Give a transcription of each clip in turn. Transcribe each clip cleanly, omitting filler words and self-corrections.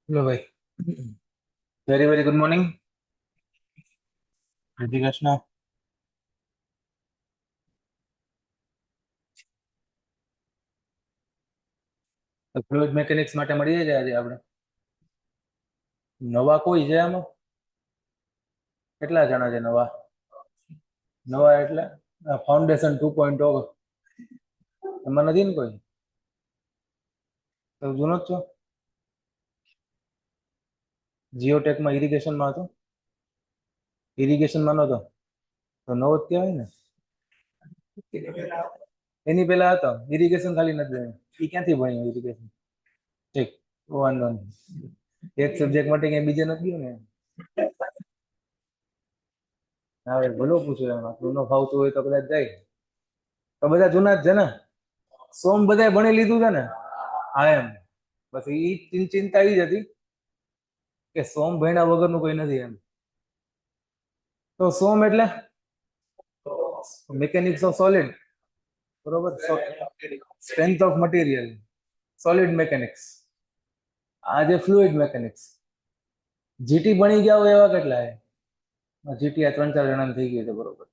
લો ભાઈ, very very good morning. જય Shri Krishna. Fluid mechanics માટે મળીએ છીએ આજે આપણે. નવા કોઈ છે આમાં? કેટલા જણા છે નવા? નવા એટલે ફાઉન્ડેશન 2.0 એમાં નથી ને કોઈ? તો જૂનો જ છો? જીઓટેકમાં ઇરિગેશનમાં હતો? ઇરિગેશનમાં નહોતો તો નવો જ કહેવાય ને. એની પેલા હતો ઇરિગેશન, ખાલી નથી ભણ્યું. એ ક્યાંથી ભણ્યું ઇરિગેશન? ઠીક, વાંધો નહીં. એક સબ્જેક્ટ માટે ક્યાંય બીજે નથી ગયું ને. હવે ભલો પૂછ્યું, એમ આટલું ન ફાવતું હોય તો કદાચ જાય. તો બધા જૂના જ છે ને? સોમ બધા ભણી લીધું છે ને? હા એમ. બસ ઈ ચિંતા ઈ જ હતી કે સોમ ભણ્યા વગરનું કોઈ નથી એમ. તો સોમ એટલે મિકેનિક્સ ઓફ સોલિડ, બરોબર? Strength of material, solid mechanics. આ જે ફ્લુઇડ મિકેનિક્સ. જીટી ભણી ગયા હોય એવા કેટલા હે? જીટી આ 3-4 જણા થઈ ગયું છે, બરોબર?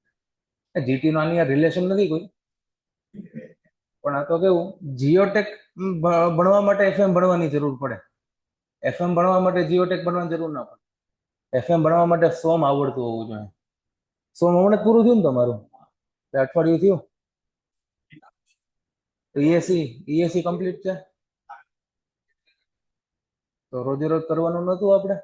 જીટી નો આની રિલેશન નથી કોઈ, પણ આ તો કેવું, જીઓટેક ભણવા માટે એફએમ ભણવાની જરૂર પડે. એફએમ ભણવા માટે જીઓટેક ભણવાની જરૂર ના પડે. એફએમ ભણવા માટે સોમ આવડતું હોવું જોઈએ. સોમ હમણાં પૂરું થયું ને તમારું? અઠવાડિયું થયું? ઈએસસી કમ્પ્લીટ છે તો રોજે રોજ કરવાનું નતું આપણે?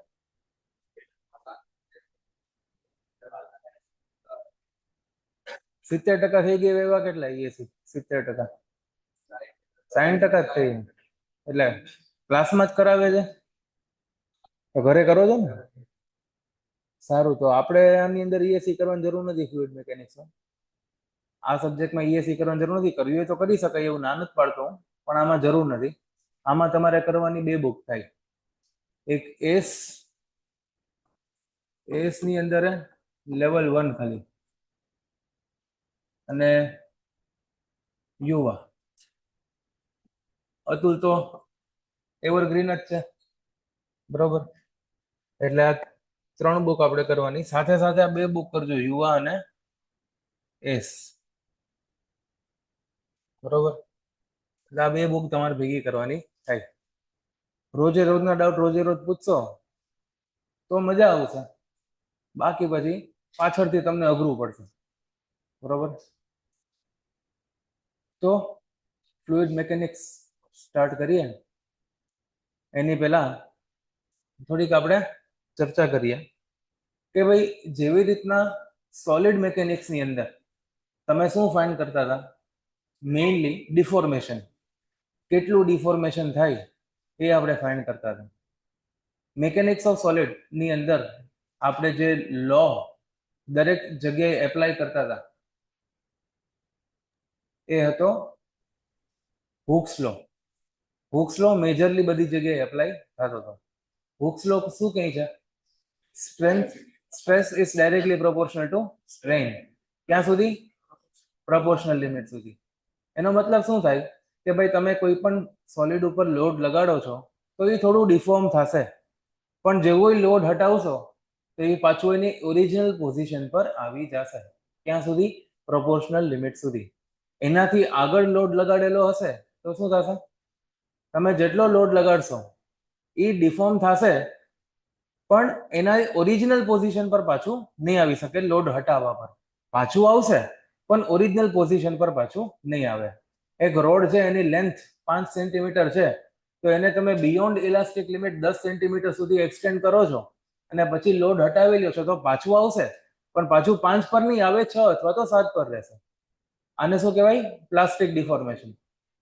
70% થઈ ગયા એવા કેટલા ઈએસસી? 70%, 60% જ થઈ. એટલે ક્લાસમાં જ કરાવે છે તો ઘરે કરો છો ને? સારું, તો આપણે આની અંદર ઈએસસી કરવાની જરૂર નથી. ફ્લુઇડ મિકેનિક્સમાં આ સબ્જેક્ટમાં ઈએસસી કરવાની જરૂર નથી. કરવી હોય તો કરી શકાય, એવું ના નથી પાડતો હું, પણ આમાં જરૂર નથી. આમાં તમારે કરવાની 2 બુક થાય. એક એસ ની અંદર લેવલ 1 ખાલી, અને યુવા. અતુલ તો એવરગ્રીન જ છે, બરોબર? એટલે આ 3 બુક આપણે કરવાની. સાથે સાથે આ 2 બુક કરજો, યુવા અને એસ, બરોબર? એટલે આ 2 બુક તમારે ભેગી કરવાની થાય. રોજે રોજના ડાઉટ રોજે રોજ પૂછશો તો મજા આવશે, બાકી પછી પાછળથી તમને અઘરું પડશે, બરોબર? તો ફ્લુઇડ મિકેનિક્સ સ્ટાર્ટ કરીએ એની પહેલા થોડીક આપણે ચર્ચા કરીએ કે ભાઈ, જેવી રીતના સોલિડ મિકેનિક્સની અંદર તમે શું ફાઇન્ડ કરતા હતા? Mainly deformation. કેટલું ડિફોર્મેશન થાય એ આપણે ફાઇન્ડ કરતા હતા. મિકેનિક્સ ઓફ સોલિડ ની અંદર આપણે જે લો દરેક જગ્યાએ એપ્લાય કરતા હતા એ હતો હુક્સ લો. હુક્સ લો મેજરલી બધી જગ્યાએ એપ્લાય થતો હતો. હુક્સ લો શું કહે છે? Stress is directly proportional to strain. ક્યાં સુધી? પ્રોપોર્શનલ લિમિટ સુધી. એનો મતલબ શું થાય કે ભાઈ, તમે કોઈ પણ સોલિડ ઉપર લોડ લગાડો છો તો એ થોડું ડિફોર્મ થશે, પણ જેવો લોડ હટાવશો તો એ પાછું એની ઓરિજિનલ પોઝિશન પર આવી જશે. ક્યાં સુધી? પ્રોપોર્શનલ લિમિટ સુધી. એનાથી આગળ લોડ લગાડેલો હશે તો શું થશે? તમે જેટલો લોડ લગાડશો એ ડિફોર્મ થશે, પણ એના ઓરિજિનલ પોઝિશન પર પાછું નહીં આવી શકે. લોડ હટાવવા પર પાછું આવશે, પણ ઓરિજિનલ પોઝિશન પર પાછું નહીં આવે. એક રોડ છે, એની લેન્થ 5 સેન્ટીમીટર છે, તો એને તમે બિયોન્ડ ઇલાસ્ટિક લિમિટ 10 સેન્ટીમીટર સુધી એક્સટેન્ડ કરો છો અને પછી લોડ હટાવી લો છો તો પાછું આવશે, પણ પાછું 5 પર નહીં આવે, 6 અથવા તો 7 પર રહેશે. આને શું કહેવાય? પ્લાસ્ટિક ડિફોર્મેશન,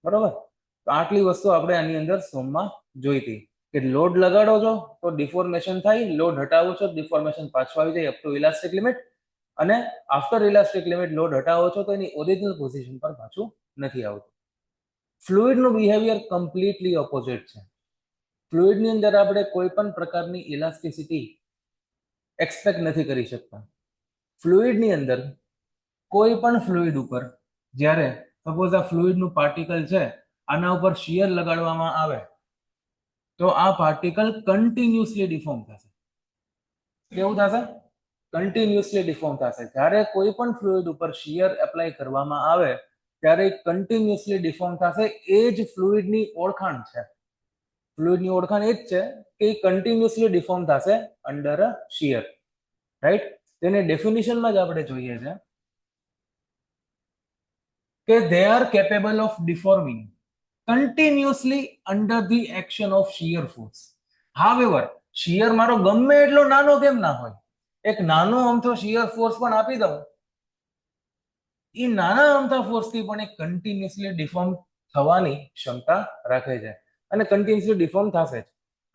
બરોબર? તો આટલી વસ્તુ આપણે આની અંદર સોમમાં જોઈતી કે લોડ લગાડો છો તો ડિફોર્મેશન થાય, લોડ હટાવો છો ડિફોર્મેશન પાછું આવી જાય અપ ટુ ઇલાસ્ટિક લિમિટ, અને આફ્ટર ઇલાસ્ટિક લિમિટ લોડ હટાવો છો તો એની ઓરિજિનલ પોઝિશન પર પાછું નથી આવતું. ફ્લુઇડનું બિહેવિયર કમ્પ્લીટલી ઓપોઝિટ છે. ફ્લુઇડની અંદર આપણે કોઈ પણ પ્રકારની ઇલાસ્ટિસિટી એક્સપેક્ટ નથી કરી શકતા. ફ્લુઇડની અંદર કોઈ પણ ફ્લુઇડ ઉપર જ્યારે સપોઝ આ ફ્લુઇડનું પાર્ટિકલ છે, આના ઉપર શિયર લગાડવામાં આવે તો આ પાર્ટિકલ કન્ટિન્યુઅસલી ડિફોર્મ થશે. કેવું થશે? કન્ટિન્યુઅસલી ડિફોર્મ થશે. જ્યારે કોઈ પણ ફ્લુઇડ ઉપર શિયર એપ્લાય કરવામાં આવે ત્યારે કન્ટિન્યુઅસલી ડિફોર્મ થશે. એ જ ફ્લુઇડની ઓળખાણ છે. ફ્લુઇડની ઓળખાણ એ જ છે કે કન્ટિન્યુઅસલી ડિફોર્મ થશે અંડર અ શિયર, રાઈટ? તેને ડેફિનેશનમાં જ આપણે જોઈએ છે કે they are capable of deforming continuously under the action of shear force. However, shear મારો ગમે એટલો નાનો કેમ ના હોય, એક નાનો અમથો shear force પણ આપી દઉં, એ નાના અમથા ફોર્સથી પણ એક કન્ટિન્યુઅસલી ડિફોર્મ થવાની ક્ષમતા રાખે છે અને કન્ટિન્યુઅસલી ડિફોર્મ થશે જ.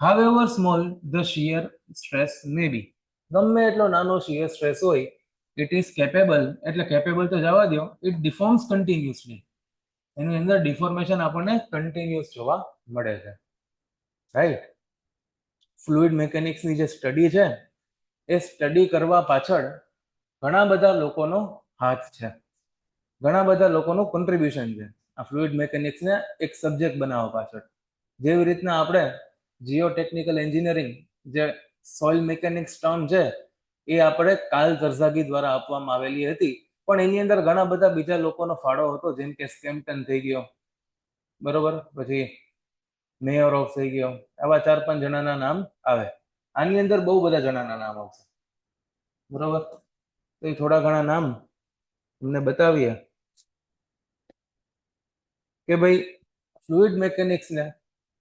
However small the shear stress may be, ગમે એટલો નાનો shear stress હોય, it is capable, એટલે capable તો જવા દો, it deforms continuously. એની અંદર ડિફોર્મેશન આપણને કન્ટિન્યુઅસ જોવા મળે છે, રાઈટ? ફ્લુઇડ મિકેનિક્સની જે સ્ટડી છે એ સ્ટડી કરવા પાછળ ઘણા બધા લોકોનો હાથ છે, ઘણા બધા લોકોનું કોન્ટ્રીબ્યુશન છે આ ફ્લુઇડ મિકેનિક્સને એક સબ્જેક્ટ બનાવવા પાછળ. જેવી રીતના આપણે જીઓટેકનિકલ એન્જિનિયરિંગ જે સોઇલ મિકેનિક્સ ટર્મ છે એ આપણે કાર્લ કરઝાગી દ્વારા આપવામાં આવેલી હતી, પણ એની અંદર ઘણા બધા બીજા લોકોનો ફાળો હતો, જેમ કે સ્કેમ્પટન થઈ ગયો, બરોબર, પછી મેયરોફ થઈ ગયો, આવા 4-5 જણાના નામ આવે. આની અંદર બહુ બધા જણાના નામ આવશે, બરોબર? તો એ થોડા ઘણા નામ તમને બતાવીએ કે ભાઈ ફ્લુઇડ મિકેનિક્સને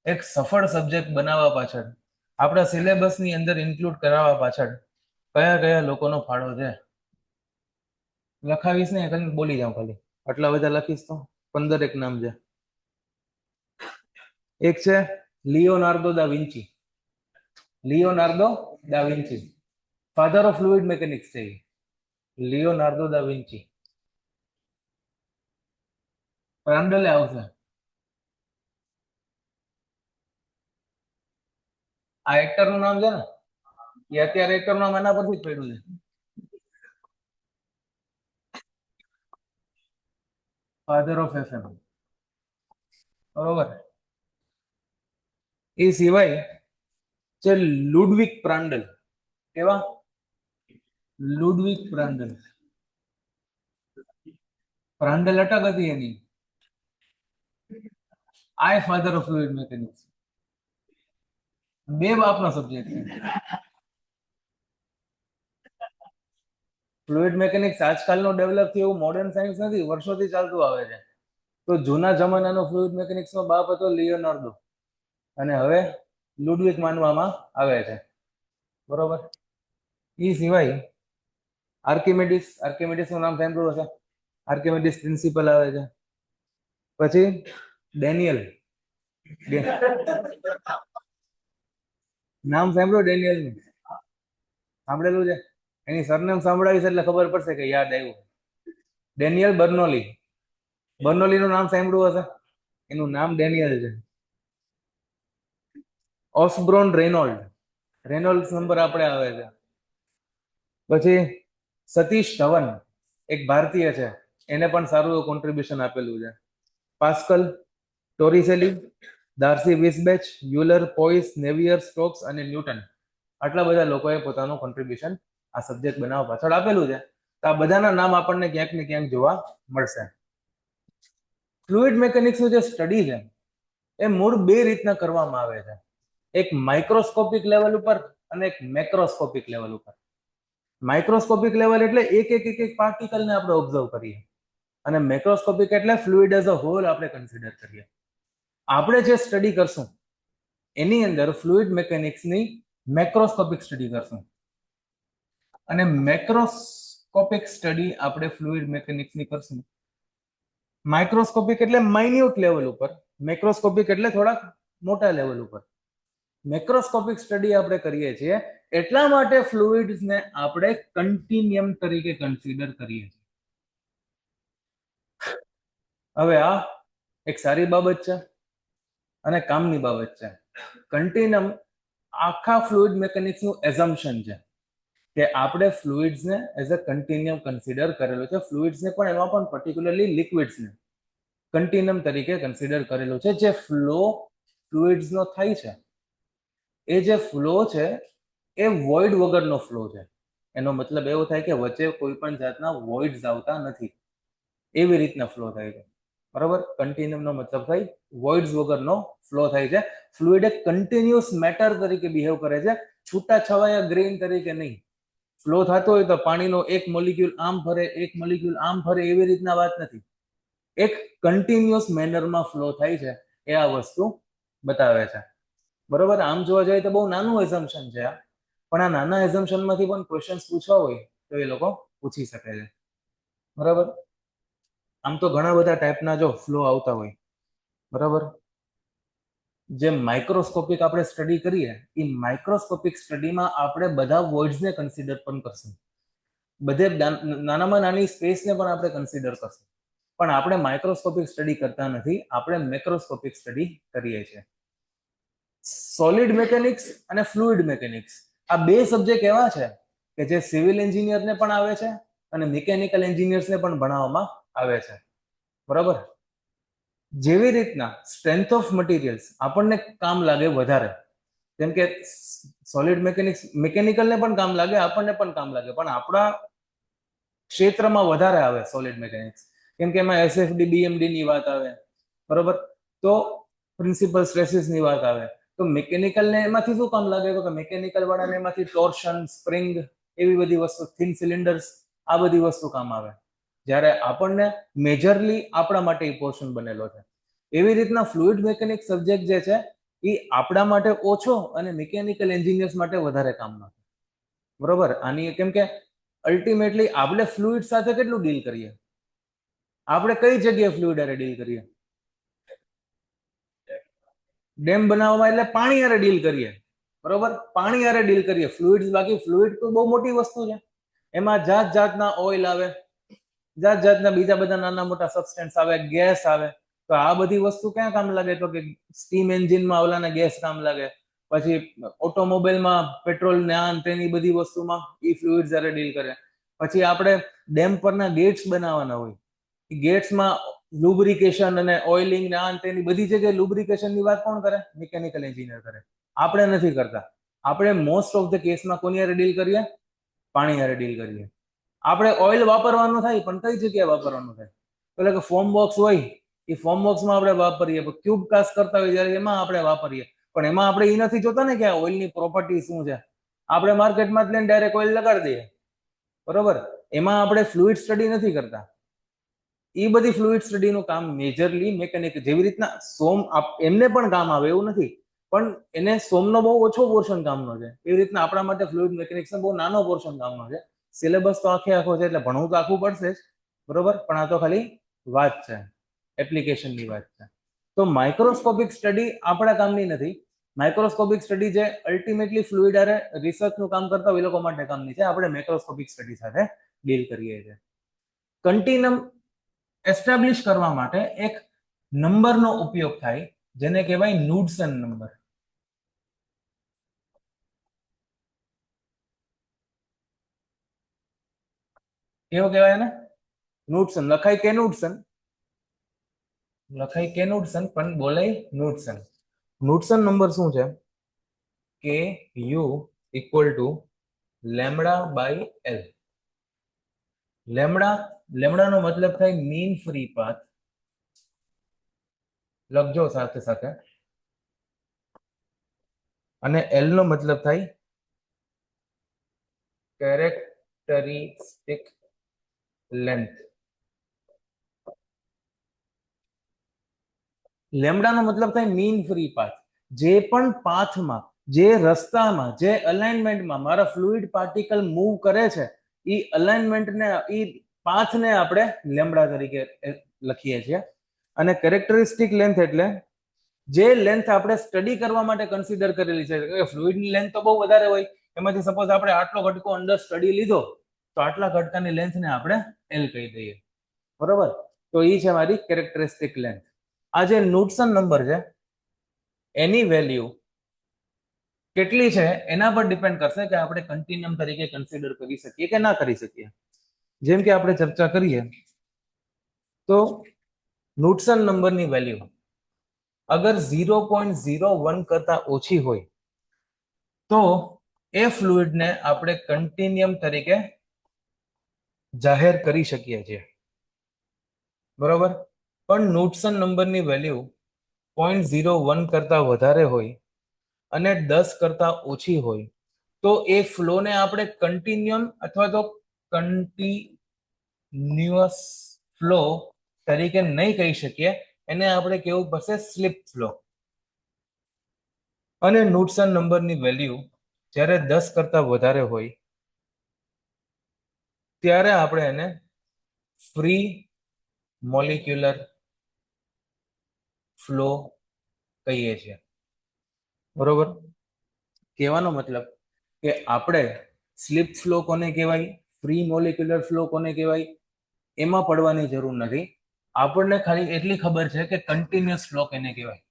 એક સફળ સબ્જેક્ટ બનાવવા પાછળ, આપણા સિલેબસની અંદર ઇન્ક્લુડ કરાવવા પાછળ કયા કયા લોકોનો ફાળો છે. લખાવીશ ને ખાલી બોલી જાઉં, ખાલી આટલા બધા લખીશ તો 15 નામ છે. એક છે લિયોનાર્ડો દા વિન્ચી. લિયોનાર્ડો દા Vinci father of fluid mechanics છે. લિયોનાર્ડો દા વિન્ચી. પ્રાન્ડલે આવશે. આ એક્ટરનું નામ છે ને, એ અત્યારે એક્ટરનું નામ એના પરથી જ પડ્યું છે, ફાધર ઓફ એફએમ, બરોબર? એ સિવાય છે લુડવિક પ્રાન્ડલ. કેવા? લુડવિક પ્રાન્ડલ. પ્રાન્ડલ અટક હતી એની. આ ફાધર ઓફ ફ્લુઇડ મિકેનિક્સ. બે બાપનો સબ્જેક્ટ છે. ફ્લુઇડ મિકેનિક્સ આજકાલનો ડેવલપ થયું એવું મોડર્ન સાયન્સ નથી, વર્ષોથી ચાલતું આવે છે. તો જૂના જમાનાનો ફ્લુઇડ મિકેનિક્સનો બાપ હતો લિયોનાર્ડો, અને હવે લુડવિક માનવામાં આવે છે, બરોબર? એ સિવાય આર્કિમેડિસ. આર્કિમેડિસનું નામ સાંભળ્યું હશે, આર્કિમેડિસ પ્રિન્સિપલ આવે છે. પછી ડેનિયલ. નામ સાંભળ્યું ડેનિયલનું? સાંભળેલું છે? એની સરનેમ સાંભળાવીશ એટલે ખબર પડશે કે યાદ આવ્યું. Daniel Bernoulli. બર્નોલીનું નામ સાંભળ્યું હશે, એનું નામ ડેનિયલ છે. ઓસ્બ્રોન રેનોલ્ડ. રેનોલ્ડ નંબર આપણે આવે છે. પછી સતીશ ધવન, એક ભારતીય છે, એને પણ સારું એવું કોન્ટ્રીબ્યુશન આપેલું છે. પાસ્કલ, ટોરિસેલી, દાર્સી વિસબેચ, યુલર, પોઇસ, નેવિયર, સ્ટોક્સ અને ન્યૂટન, આટલા બધા લોકોએ પોતાનું કોન્ટ્રીબ્યુશન આ સબ્જેક્ટ બનાવવા પાછળ આપેલું છે. તો આ બધાના નામ આપણને ક્યાંક ને ક્યાંક જોવા મળશે. ફ્લુઇડ મિકેનિક્સનું જે સ્ટડી છે એ મૂળ બે રીતના કરવામાં આવે છે, એક માઇક્રોસ્કોપિક લેવલ ઉપર અને એક મેક્રોસ્કોપિક લેવલ ઉપર. માઇક્રોસ્કોપિક લેવલ એટલે એક પાર્ટિકલને આપણે ઓબ્ઝર્વ કરીએ, અને મેક્રોસ્કોપિક એટલે ફ્લુઇડ એઝ અ હોલ આપણે કન્સિડર કરીએ. આપણે જે સ્ટડી કરશું એની અંદર ફ્લુઇડ મિકેનિક્સની મેક્રોસ્કોપિક સ્ટડી કરશું, અને મેક્રોસ્કોપિક સ્ટડી આપણે ફ્લુઇડ મિકેનિક્સની કરશું. માઇક્રોસ્કોપિક એટલે માઇન્યુટ લેવલ ઉપર, મેક્રોસ્કોપિક એટલે થોડાક મોટા લેવલ ઉપર. મેક્રોસ્કોપિક સ્ટડી આપણે કરીએ છીએ એટલા માટે ફ્લુઇડ્સને આપણે કન્ટિન્યુમ તરીકે કન્સિડર કરીએ છીએ. હવે આ એક સારી બાબત છે અને કામની બાબત છે. કન્ટિન્યુમ આખા ફ્લુઇડ મિકેનિક્સનું એઝમ્પશન છે કે આપણે ફ્લુઇડ્સને એઝ અ કન્ટિન્યુમ કન્સિડર કરેલું છે. ફ્લુઇડ્સને પણ, એમાં પણ પર્ટિક્યુલરલી લિક્વિડ્સને કન્ટિન્યુમ તરીકે કન્સિડર કરેલું છે. જે ફ્લો ફ્લુઇડ્સનો થાય છે એ જે ફ્લો છે એ વોઇડ વગરનો ફ્લો છે. એનો મતલબ એવો થાય કે વચ્ચે કોઈ પણ જાતના વોઇડ્સ આવતા નથી, એવી રીતના ફ્લો થાય છે. બરાબર, કન્ટિન્યુમ નો મતલબ થાય વોઇડ્સ વગરનો ફ્લો થાય છે. ફ્લુઇડ એક કન્ટિન્યુઅસ મેટર તરીકે બિહેવ કરે છે, છૂટા છવાયા ગ્રેઇન તરીકે નહીં. ફ્લો થતો હોય તો પાણીનો એક મોલિક્યુલ આમ ફરે, એક મોલિક્યુલ આમ ફરે, એવી રીતના વાત નથી. એક કન્ટિન્યુઅસ મેનરમાં ફ્લો થાય છે, એ આ વસ્તુ બતાવે છે. બરોબર, આમ જોવા જઈએ તો બહુ નાનું એઝમ્પશન છે આ, પણ આ નાના એઝમ્પશન માંથી પણ ક્વેશ્ચન્સ પૂછવા હોય તો એ લોકો પૂછી શકે છે. બરાબર, આમ તો ઘણા બધા ટાઈપના જો ફ્લો આવતા હોય. બરાબર, જે માઇક્રોસ્કોપિક આપણે સ્ટડી કરીએ એ માઇક્રોસ્કોપિક સ્ટડીમાં આપણે બધા વોઇડ્સને કન્સિડર પણ કરશું, બધે નાનામાં નાની સ્પેસને પણ આપણે કન્સિડર કરશું. પણ આપણે માઇક્રોસ્કોપિક સ્ટડી કરતા નથી, આપણે મેક્રોસ્કોપિક સ્ટડી કરીએ છીએ. સોલિડ મેકેનિક્સ અને ફ્લુઇડ મેકેનિક્સ આ બે સબ્જેક્ટ એવા છે કે જે સિવિલ એન્જિનિયરને પણ આવે છે અને મિકેનિકલ એન્જિનિયર્સને પણ ભણાવવામાં આવે છે. બરાબર, જેવી રીતના સ્ટ્રેન્થ ઓફ મટીરિયલ્સ આપણને કામ લાગે વધારે, જેમ કે સોલિડ મેકેનિક્સ મિકેનિકલને પણ કામ લાગે, આપણને પણ કામ લાગે, પણ આપણા ક્ષેત્રમાં વધારે આવે સોલિડ મેકેનિક્સ, કેમ કે એમાં એસએફડી બીએમડી ની વાત આવે. બરોબર, તો પ્રિન્સિપલ સ્ટ્રેસીસ ની વાત આવે. તો મિકેનિકલ ને એમાંથી શું કામ લાગે તો કે મિકેનિકલ વાળાને એમાંથી ટોર્શન, સ્પ્રિંગ, એવી બધી વસ્તુ, થિન સિલિન્ડર્સ, આ બધી વસ્તુ કામ આવે. જ્યારે આપણને મેજરલી આપણા માટે એ પોર્શન બનેલો છે. એવી રીતના ફ્લુઇડ મેકેનિક્સ સબ્જેક્ટ જે છે એ આપણા માટે ઓછો અને મિકેનિકલ એન્જિનિયર્સ માટે વધારે કામનો છે. બરોબર, આની કેમ કે અલ્ટિમેટલી આપણે ફ્લુઇડ સાથે કેટલું ડીલ કરીએ, આપણે કઈ જગ્યાએ ફ્લુઇડ હારે ડીલ કરીએ? ડેમ બનાવવામાં, એટલે પાણી હારે ડીલ કરીએ. બરોબર, પાણી હારે ડીલ કરીએ ફ્લુઇડ્સ. બાકી ફ્લુઇડ તો બહુ મોટી વસ્તુ છે, એમાં જાત જાતના ઓઇલ આવે, જાત જાતના બીજા બધા નાના મોટા સબસ્ટન્સ આવે, ગેસ આવે. તો આ બધી વસ્તુ ક્યાં કામ લાગે તો કે સ્ટીમ એન્જિનમાં ઓલાને ગેસ કામ લાગે, પછી ઓટોમોબાઈલમાં પેટ્રોલ ને આ તેની બધી વસ્તુમાં એ ફ્લુઇડ્સ હારે ડીલ કરે. પછી આપણે ડેમ પરના ગેટ્સ બનાવવાના હોય, ગેટ્સમાં લુબ્રિકેશન અને ઓઇલિંગ ને આ તેની બધી જગ્યાએ લુબ્રિકેશનની વાત કોણ કરે? મિકેનિકલ એન્જિનિયર કરે. આપણે નથી કરતા. આપણે મોસ્ટ ઓફ ધ કેસમાં કોની હારે ડીલ કરીએ? પાણી હારે ડીલ કરીએ. આપણે ઓઇલ વાપરવાનું થાય, પણ કઈ જગ્યાએ વાપરવાનું થાય? એટલે કે ફોર્મ બોક્સ હોય, એ ફોર્મ બોક્સમાં આપણે વાપરીએ, ક્યુબ કાસ્ટ કરતા હોય ત્યારે એમાં આપણે વાપરીએ. પણ એમાં આપણે એ નથી જોતા ને કે આ ઓઇલની પ્રોપર્ટી શું છે. આપણે માર્કેટમાં જ લઈને ડાયરેક્ટ ઓઇલ લગાડી દઈએ. બરોબર, એમાં આપણે ફ્લુઇડ સ્ટડી નથી કરતા. એ બધી ફ્લુઇડ સ્ટડીનું કામ મેજરલી મેકેનિક, જેવી રીતના સોમ એમને પણ કામ આવે એવું નથી, પણ એને સોમનો બહુ ઓછો પોર્શન કામનો છે. એવી રીતના આપણા માટે ફ્લુઇડ મેકેનિક્સનો બહુ નાનો પોર્શન કામનો છે. સિલેબસ તો આખો છે, એટલે ભણવું તો આખું પડશે જ. બરોબર, પણ આ તો ખાલી વાત છે, એપ્લિકેશનની વાત છે. તો માઇક્રોસ્કોપિક સ્ટડી આપણા કામની નથી. માઇક્રોસ્કોપિક સ્ટડી જે અલ્ટિમેટલી ફ્લુઇડ હારે રિસર્ચનું કામ કરતા હોય એ લોકો માટે કામની છે. આપણે મેક્રોસ્કોપિક સ્ટડી સાથે ડીલ કરીએ છીએ. કન્ટિન્યુમ એસ્ટાબ્લિશ કરવા માટે એક નંબરનો ઉપયોગ થાય, જેને કહેવાય નુડસન નંબર. કેવો કહેવાય ને? નુડસન. લખાય કે નુડસન, લખાય કે નુડસન, પણ બોલાય નુડસન. નુડસન નંબર શું છે? K U equal to lambda by L. લેમડાનો મતલબ થાય મીન ફ્રી પાથ, લખજો સાથે સાથે. અને એલ નો મતલબ થાય કેરેક્ટરિસ્ટિક લેન્થ. લેમડાનો મતલબ થાય મીન ફ્રી પાથ. જે પણ પાથમાં, જે રસ્તામાં, જે અલાઇનમેન્ટમાં મારા ફ્લુઇડ પાર્ટિકલ મૂવ કરે છે, એ અલાઇનમેન્ટને, એ પાથને આપણે લેમડા તરીકે લખીએ છીએ. અને કેરેક્ટરિસ્ટિક લેન્થ એટલે જે લેન્થ આપણે સ્ટડી કરવા માટે કન્સિડર કરેલી છે. ફ્લુઇડની લેન્થ તો બહુ વધારે હોય, એમાંથી સપોઝ આપણે આટલો ઘટકો અંડર સ્ટડી લીધો, તો આટલા ઘટકાની લેન્થને આપણે એલ કહી દઈએ. બરોબર, તો એ છે મારી કેરેક્ટરિસ્ટિક લેન્થ. આ જે નુડસન નંબર છે એની વેલ્યુ કેટલી છે એના પર ડિપેન્ડ કરશે કે આપણે કન્ટિન્યુમ તરીકે કન્સિડર કરી શકીએ કે ના કરી શકીએ. જેમ કે આપણે ચર્ચા કરીએ તો નુડસન નંબરની વેલ્યુ અગર 0.01 કરતા ઓછી હોય તો એ ફ્લુઇડને આપણે કન્ટિન્યુમ તરીકે જાહેર કરી શકીએ છીએ, બરોબર. પણ નુટસન નંબરની વેલ્યુ 0.01 કરતા વધારે હોય અને 10 કરતા ઓછી હોય તો એ ફ્લોને આપણે કન્ટિન્યુમ અથવા તો કન્ટિન્યુઅસ ફ્લો તરીકે નહીં કહી શકીએ, એને આપણે કેવું પડશે સ્લીપ ફ્લો. અને નુટસન નંબરની વેલ્યુ જ્યારે 10 કરતા વધારે હોય ત્યારે આપણે એને ફ્રી મોલિક્યુલર ફ્લો કહીએ છીએ, બરોબર. કહેવાનો મતલબ કે આપણે સ્લીપ ફ્લો કોને કહેવાય, ફ્રી મોલિક્યુલર ફ્લો કોને કહેવાય, એમાં પડવાની જરૂર નથી. આપણને ખાલી એટલી ખબર છે કે કન્ટિન્યુઅસ ફ્લો કેને કહેવાય.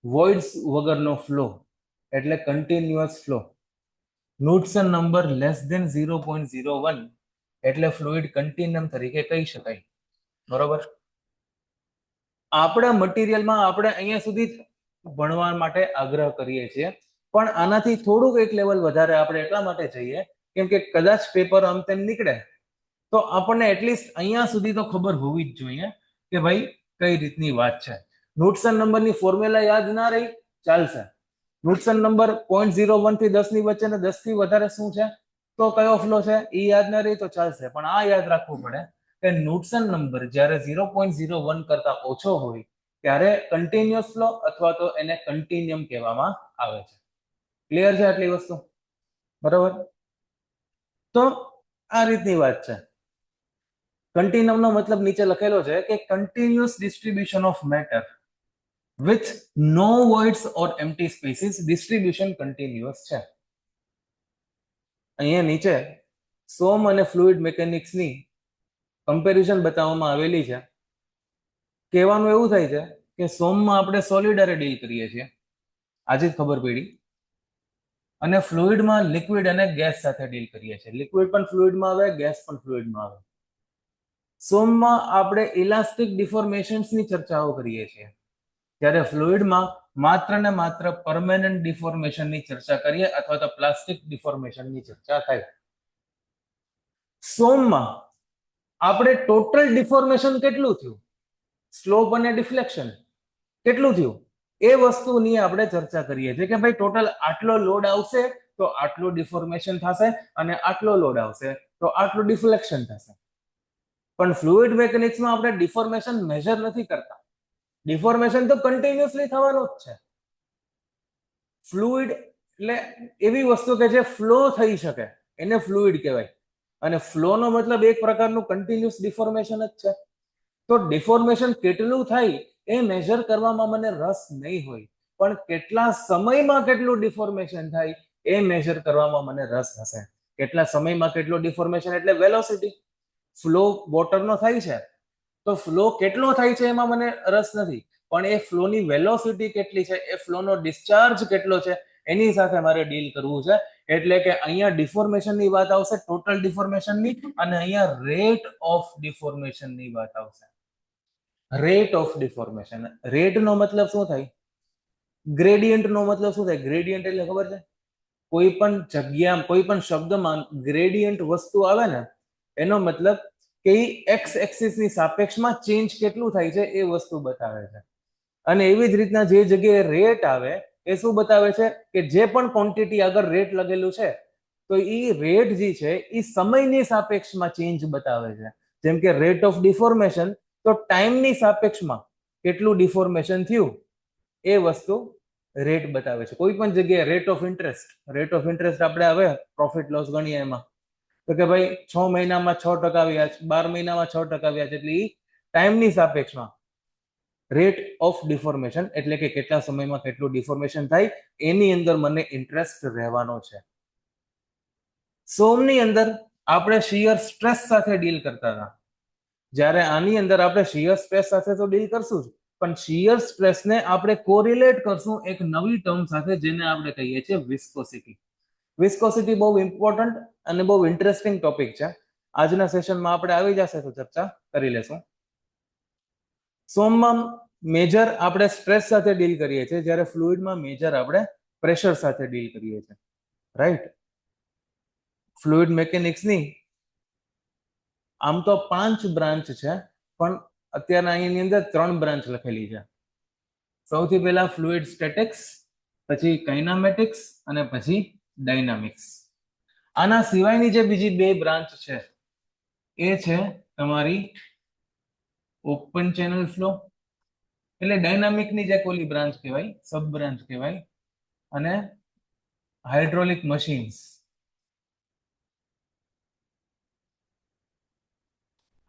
વોઇડ્સ વગરનો ફ્લો એટલે continuous flow. Knudsen number less than 0.01 એટલે ફ્લુઇડ કન્ટિન્યુમ તરીકે કહી શકાય, બરોબર. આપણા મટીરિયલમાં આપણે અહીંયા સુધી ભણવા માટે આગ્રહ કરીએ છીએ, પણ આનાથી થોડુંક એક લેવલ વધારે આપણે એટલા માટે જઈએ કેમ કે કદાચ પેપર આમ તેમ નીકળે તો આપણને એટલીસ્ટ અહીંયા સુધી તો ખબર હોવી જ જોઈએ કે ભાઈ કઈ રીતની વાત છે. નુટસન નંબરની ફોર્મ્યુલા યાદ ના રહી ચાલશે. નુટસન નંબર 0.01 થી 10 ની વચ્ચે ને 10 થી વધારે શું છે તો કયો ફ્લો છે એ યાદ ના રહી તો ચાલશે, પણ આ યાદ રાખવું પડે કે નુટસન નંબર જ્યારે 0.01 કરતા ઓછો હોય ત્યારે કન્ટિન્યુઅસ ફ્લો અથવા તો એને કન્ટિન્યુમ કહેવામાં આવે છે. ક્લિયર છે આટલી વસ્તુ, બરોબર. તો આ રીતની વાત છે. કન્ટિન્યુમનો મતલબ નીચે લખેલો છે કે continuous distribution of matter with no voids or empty spaces, distribution continuous છે. અહીંયા નીચે સોમ અને ફ્લુઇડ મિકેનિક્સની કમ્પેરિઝન બતાવવામાં આવેલી છે. કહેવાનું એવું થાય છે કે સોમમાં આપણે સોલિડ હારે ડીલ કરીએ છીએ, આજે જ ખબર પડી, અને ફ્લુઇડમાં લિક્વિડ અને ગેસ સાથે ડીલ કરીએ છીએ. લિક્વિડ પણ ફ્લુઇડમાં આવે, ગેસ પણ ફ્લુઇડમાં આવે. સોમમાં આપણે ઇલાસ્ટિક ડિફોર્મેશન્સની ચર્ચાઓ કરીએ છીએ, જ્યારે ફ્લુઇડમાં માત્ર ને માત્ર પરમેનન્ટ ડિફોર્મેશનની ચર્ચા કરીએ અથવા તો પ્લાસ્ટિક ડિફોર્મેશનની ચર્ચા થાય. સોમમાં આપણે ટોટલ ડિફોર્મેશન કેટલું થયું, સ્લોપ અને ડિફ્લેક્શન કેટલું થયું એ વસ્તુની આપણે ચર્ચા કરીએ છીએ કે ભાઈ ટોટલ આટલો લોડ આવશે તો આટલું ડિફોર્મેશન થશે અને આટલો લોડ આવશે તો આટલું ડિફ્લેક્શન થશે. પણ ફ્લુઇડ મિકેનિક્સમાં આપણે ડિફોર્મેશન મેજર નથી કરતા. ડિફોર્મેશન તો કન્ટિન્યુઅસલી થવાનું જ છે. ફ્લુઇડ એટલે એવી વસ્તુ કે જે ફ્લો થઈ શકે એને ફ્લુઇડ કહેવાય, અને ફ્લોનો મતલબ એક પ્રકારનું કન્ટિન્યુઅસ ડિફોર્મેશન જ છે. તો ડિફોર્મેશન કેટલું થાય એ મેજર કરવામાં મને રસ નહીં હોય, પણ કેટલા સમયમાં કેટલું ડિફોર્મેશન થાય એ મેજર કરવામાં મને રસ હશે. કેટલા સમયમાં કેટલું ડિફોર્મેશન એટલે વેલોસિટી. ફ્લો વોટરનો થાય છે તો ફ્લો કેટલો થાય છે એમાં મને રસ નથી, પણ એ ફ્લોની વેલોસિટી કેટલી છે, એ ફ્લોનો ડિસ્ચાર્જ કેટલો છે એની સાથે મારે ડીલ કરવું છે. એટલે કે અહીંયા ડિફોર્મેશનની વાત આવશે, ટોટલ ડિફોર્મેશનની, અને અહીંયા રેટ ઓફ ડિફોર્મેશનની વાત આવશે. Rate of deformation. રેટનો મતલબ શું થાય, ગ્રેડિયન્ટનો મતલબ શું થાય. ગ્રેડિયન્ટ એટલે ખબર છે, કોઈ પણ જગ્યા કોઈ પણ શબ્દમાં ગ્રેડિયન્ટ વસ્તુ આવે ને એનો મતલબ કે એક્સ એક્સિસની સાપેક્ષમાં ચેન્જ કેટલું થાય છે એ વસ્તુ બતાવે છે. અને એવી જ રીતના જે જગ્યાએ રેટ આવે એ શું બતાવે છે કે જે પણ ક્વોન્ટિટી આગળ રેટ લગેલું છે તો એ રેટ જે છે એ સમયની સાપેક્ષમાં ચેન્જ બતાવે છે. જેમ કે રેટ ઓફ ડિફોર્મેશન તો ટાઈમની સાપેક્ષમાં કેટલું ડિફોર્મેશન થયું એ વસ્તુ રેટ બતાવે છે. કોઈ પણ જગ્યાએ રેટ ઓફ ઇન્ટરેસ્ટ આપણે હવે પ્રોફિટ લોસ ગણીએ એમાં તો કે ભાઈ 6 મહિનામાં 6% આવ્યા છે, 12 મહિનામાં 6% આવ્યા છે, એટલે એ ટાઈમની સાપેક્ષમાં રેટ ઓફ ડિફોર્મેશન એટલે કે કેટલા સમયમાં કેટલું ડિફોર્મેશન થાય એની અંદર મને ઇન્ટરેસ્ટ રહેવાનો છે. સોમની અંદર આપણે શિયર સ્ટ્રેસ સાથે ડીલ કરતા હતા, જ્યારે આની અંદર આપણે શિયર સ્ટ્રેસ સાથે તો ડીલ કરશું જ, પણ શિયર સ્ટ્રેસને આપણે કોરિલેટ કરશું એક નવી ટર્મ સાથે જેને આપણે કહીએ છીએ વિસ્કોસિટી. વિસ્કોસિટી બહુ ઇમ્પોર્ટન્ટ અને બહુ ઇન્ટરેસ્ટિંગ ટોપિક છે. આજના સેશનમાં આપણે આવી જશે તો ચર્ચા કરી લેશું. સોમમાં મેજર આપણે સ્ટ્રેસ સાથે ડીલ કરીએ છીએ, જ્યારે ફ્લુઇડમાં મેજર આપણે પ્રેશર સાથે ડીલ કરીએ છીએ. રાઈટ. ફ્લુઇડ મિકેનિક્સની આમ તો 5 બ્રાન્ચ છે, પણ અત્યારના અહીંની અંદર 3 બ્રાન્ચ લખેલી છે. સૌથી પહેલા ફ્લુઇડ સ્ટેટિક્સ, પછી કાઇનામેટિક્સ અને પછી ડાયનામિક્સ. આના સિવાયની જે બીજી 2 બ્રાન્ચ છે એ છે તમારી ઓપન ચેનલ ફ્લો, એટલે ડાયનામિકની જે કોલી બ્રાન્ચ કહેવાય, સબ બ્રાન્ચ કહેવાય, અને હાઇડ્રોલિક મશીન્સ.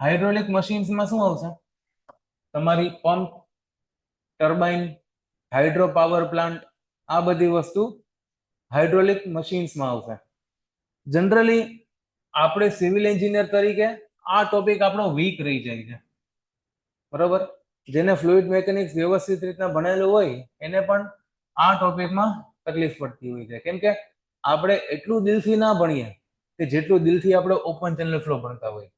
હાઇડ્રોલિક મશીન્સમાં શું આવશે? તમારી pump, turbine, hydro power plant, આ બધી વસ્તુ હાઇડ્રોલિક મશીન્સમાં આવશે. જનરલી આપણે સિવિલ એન્જિનિયર તરીકે આ ટોપિક આપણો વીક રહી જાય છે, બરોબર. જેને ફ્લુઇડ મિકેનિક્સ વ્યવસ્થિત રીતના ભણેલું હોય એને પણ આ ટોપિકમાં તકલીફ પડતી હોય છે, કેમ કે આપણે એટલું દિલથી ના ભણીએ કે જેટલું દિલથી આપણે ઓપન ચેનલ ફ્લો ભણતા હોય.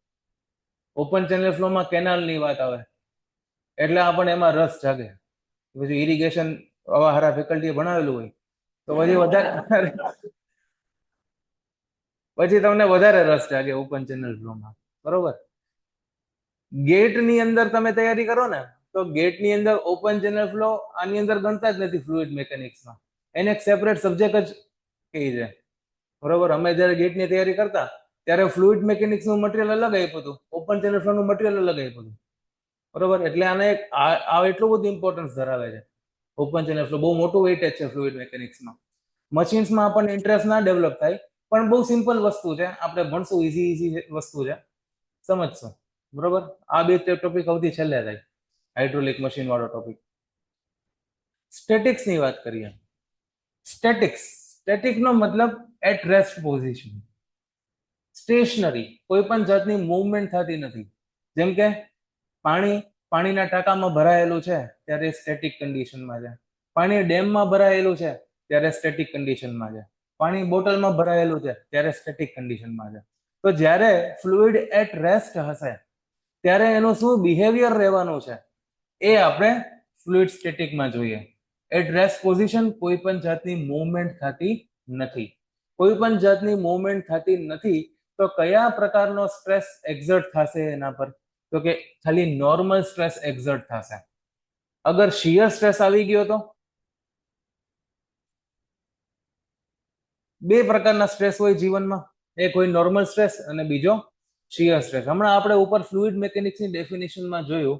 ઓપન ચેનલ ફ્લોમાં કેનાલની વાત આવે એટલે આપણને એમાં રસ જાગે. પછી ઇરિગેશન આવા હારા ફેકલ્ટીએ ભણાવેલું હોય તો પછી તમને વધારે રસ જાગે ઓપન ચેનલ ફ્લોમાં, બરોબર. ગેટની અંદર તમે તૈયારી કરો ને તો ગેટની અંદર ઓપન ચેનલ ફ્લો આની અંદર ગણતા જ નથી ફ્લુઇડ મિકેનિક્સમાં. એને એક સેપરેટ સબ્જેક્ટ જ કહી છે, બરોબર. અમે જ્યારે ગેટની તૈયારી કરતા ત્યારે ફ્લુઇડ મિકેનિક્સનું મટીરિયલ અલગ આપ્યું હતું, ઓપન ચેનલ ફ્લોનું મટીરિયલ અલગ આપ્યું હતું, બરોબર. એટલે આને આ એટલું બધું ઇમ્પોર્ટન્સ ધરાવે છે. ઓપન ચેનલ ફ્લો બહુ મોટું વેઇટેજ છે ફ્લુઇડ મિકેનિક્સમાં. મશીન્સમાં આપણને ઇન્ટરેસ્ટ ના ડેવલપ થાય, પણ બહુ સિમ્પલ વસ્તુ છે, આપણે ભણશું, ઈઝી વસ્તુ છે, સમજશું, બરોબર. આ 2 ટોપિક સૌથી છેલ્લે થાય, હાઇડ્રોલિક મશીન વાળો ટોપિક. સ્ટેટિક્સ ની વાત કરીએ. સ્ટેટિક નો મતલબ એટ રેસ્ટ પોઝિશન, સ્ટેશનરી, કોઈ પણ જાતની મૂવમેન્ટ થતી નથી. જેમ કે પાણીના ટાંકામાં ભરાયેલું છે ત્યારે સ્ટેટિક કન્ડિશનમાં છે, પાણી ડેમમાં ભરાયેલું છે ત્યારે સ્ટેટિક કન્ડિશનમાં છે, પાણી બોટલમાં ભરાયેલું છે ત્યારે સ્ટેટિક કન્ડિશનમાં છે. તો જ્યારે ફ્લુઇડ એટ રેસ્ટ હશે ત્યારે એનું શું બિહેવિયર રહેવાનું છે એ આપણે ફ્લુઇડ સ્ટેટિકમાં જોઈએ. એટ રેસ્ટ પોઝિશન, કોઈ પણ જાતની મૂવમેન્ટ થતી નથી. કોઈ પણ જાતની મૂવમેન્ટ થતી નથી તો કયા પ્રકારનો સ્ટ્રેસ એક્ઝર્ટ થશે એના પર? તો કે ખાલી નોર્મલ સ્ટ્રેસ એક્ઝર્ટ થશે. અગર શિયર સ્ટ્રેસ આવી ગયો તો 2 પ્રકારના સ્ટ્રેસ હોય જીવનમાં, એક હોય નોર્મલ સ્ટ્રેસ અને બીજો શિયર સ્ટ્રેસ. હમણાં આપણે ઉપર ફ્લુઇડ મિકેનિક્સની ડેફિનેશનમાં જોયું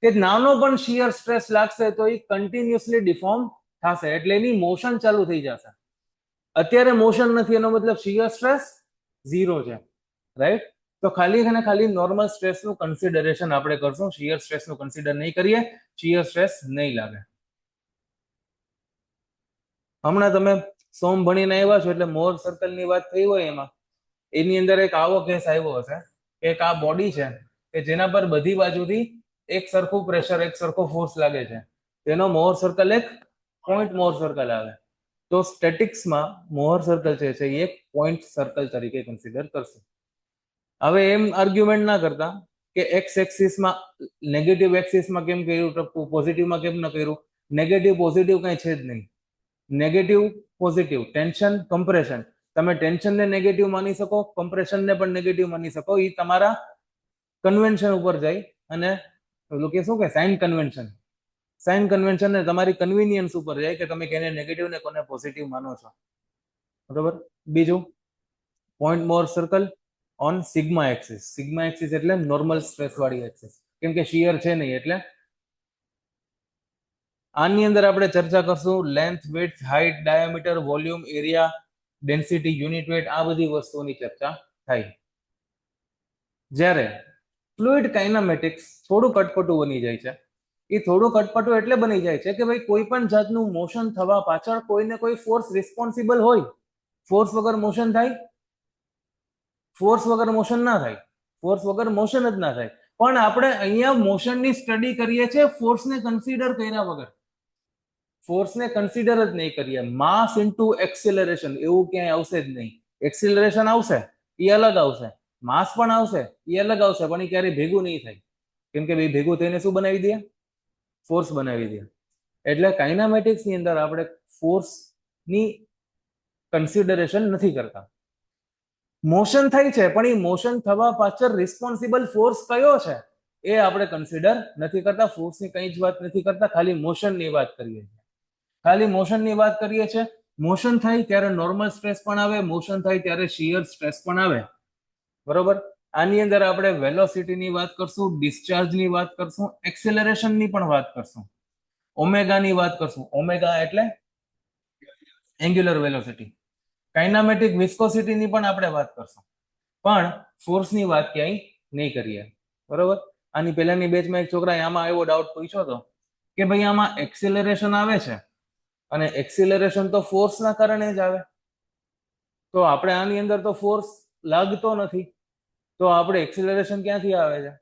કે નાનો પણ શિયર સ્ટ્રેસ લાગશે તો એ કન્ટિન્યુઅસલી ડિફોર્મ થશે, એટલે એની મોશન ચાલુ થઈ જશે. અત્યારે મોશન નથી એનો મતલબ શિયર સ્ટ્રેસ 0 છે, રાઈટ. તો ખાલી નોર્મલ સ્ટ્રેસનું કન્સિડરેશન આપણે કરશું, શિયર સ્ટ્રેસનું કન્સિડર નહીં કરીએ, શિયર સ્ટ્રેસ નહીં લાગે. હમણાં તમે સોમ ભણીને આવ્યા છો એટલે મોર સર્કલની વાત થઈ હોય એમાં એની અંદર એક આવો કેસ આવ્યો હશે કે એક આ બોડી છે કે જેના પર બધી બાજુથી એક સરખું પ્રેશર, એક સરખો ફોર્સ લાગે છે, તેનો મોર સર્કલ એક પોઈન્ટ મોર સર્કલ આવે. તો સ્ટેટિક્સમાં મોહર સર્કલ છે એ એક પોઈન્ટ સર્કલ તરીકે કન્સિડર કરશે. હવે એમ આર્ગ્યુમેન્ટ ના કરતા કે એક્સ એક્સિસમાં નેગેટિવ એક્સિસમાં કેમ કર્યું, પોઝિટિવમાં કેમ ન કર્યું. નેગેટિવ પોઝિટિવ કઈ છે જ નહીં. નેગેટિવ પોઝિટિવ, ટેન્શન કમ્પ્રેશન, તમે ટેન્શનને નેગેટિવ માની શકો, કમ્પ્રેશનને પણ નેગેટિવ માની શકો. એ તમારા કન્વેન્શન ઉપર જાય અને કે શું કે સાઇન કન્વેન્શન ને તમારી કન્વીનિયન્સ ઉપર જાય કે તમે કેને નેગેટિવ ને કોને પોઝિટિવ માનો છો, બરોબર. બીજું point more circle on sigma axis. Sigma axis એટલે નોર્મલ સ્ટ્રેસ વાળી એક્સિસ, કેમ કે શિયર છે નહીં એટલે. આની અંદર આપણે ચર્ચા કરશું length, width, height, diameter, volume, area, density, unit weight, આ બધી વસ્તુઓની ચર્ચા થાય. જ્યારે ફ્લુઇડ કાઇનામેટિક્સ થોડું કટપટું બની જાય છે. એ થોડું કટપટું એટલે બની જાય છે કે ભાઈ કોઈ પણ જાતનું મોશન થવા પાછળ કોઈને કોઈ ફોર્સ રિસ્પોન્સિબલ હોય. ફોર્સ વગર મોશન થાય? ફોર્સ વગર મોશન ના થાય, ફોર્સ વગર મોશન જ ના થાય. પણ આપણે અહીંયા મોશનની સ્ટડી કરીએ છીએ ફોર્સને કન્સિડર કર્યા વગર. ફોર્સને કન્સિડર જ નહીં કરીએ. માસ ઇન્ટુ એક્સિલરેશન એવું ક્યાંય આવશે જ નહીં. એક્સિલરેશન આવશે એ અલગ આવશે, માસ પણ આવશે એ અલગ આવશે, પણ એ ક્યારેય ભેગું નહીં થાય, કેમ કે ભાઈ ભેગું થઈને શું બનાવી દે? ફોર્સ બનાવી દે. એટલે કાઇનામેટિક્સ ની અંદર આપણે ફોર્સની કન્સિડરેશન નથી કરતા. મોશન થાય છે પણ એ મોશન થવા પાછળ રિસ્પોન્સિબલ ફોર્સ કયો છે એ આપણે કન્સિડર નથી કરતા. ફોર્સની કઈ જ વાત નથી કરતા, ખાલી મોશનની વાત કરીએ છીએ. ખાલી મોશનની વાત કરીએ છીએ. મોશન થાય ત્યારે નોર્મલ સ્ટ્રેસ પણ આવે, મોશન થાય ત્યારે શિયર સ્ટ્રેસ પણ આવે. બરોબર. આની અંદર આપણે વેલોસિટીની વાત કરશું, ડિસ્ચાર્જની વાત કરશું, એક્સેલરેશનની પણ વાત કરશું, ઓમેગાની વાત કરશું. ઓમેગા એટલે એંગ્યુલર વેલોસિટી. કાઇનામેટિક વિસ્કોસિટીની પણ આપણે વાત કરશું, પણ ફોર્સની વાત ક્યાંય નહીં કરીએ. બરોબર. આની પહેલાની બેચમાં એક છોકરાએ આમાં એવો ડાઉટ પૂછ્યો હતો કે ભાઈ આમાં એક્સેલરેશન આવે છે અને એક્સેલરેશન તો ફોર્સના કારણે જ આવે, તો આપણે આની અંદર તો ફોર્સ લાગતો નથી, તો આપણે એક્સેલરેશન ક્યાંથી આવે છે?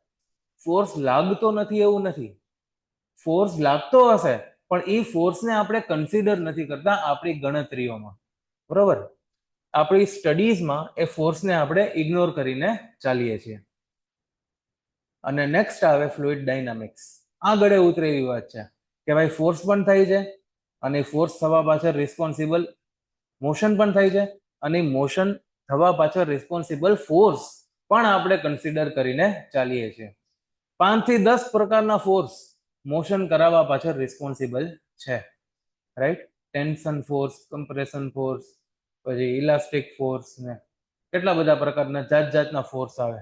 ફોર્સ લાગતો નથી એવું નથી, ફોર્સ લાગતો હશે પણ એ ફોર્સને આપણે કન્સિડર નથી કરતા આપણી ગણતરીઓમાં. બરોબર. આપણી સ્ટડીઝમાં એ ફોર્સને આપણે ઇગ્નોર કરીને ચાલીએ છીએ. અને નેક્સ્ટ આવે ફ્લુઇડ ડાયનામિક્સ. આગળ ઉતરે એવી વાત છે કે ભાઈ ફોર્સ પણ થાય છે અને ફોર્સ થવા પાછળ રિસ્પોન્સિબલ મોશન પણ થાય છે અને મોશન થવા પાછળ રિસ્પોન્સિબલ ફોર્સ પણ આપણે કન્સિડર કરીને ચાલીએ છીએ. 5 થી 10 પ્રકારના ફોર્સ મોશન કરાવવા પાછળ રિસ્પોન્સિબલ છે. Right. Tension force, compression force, પછી ઇલાસ્ટિક ફોર્સ ને કેટલા બધા પ્રકારના જાતના ફોર્સ આવે.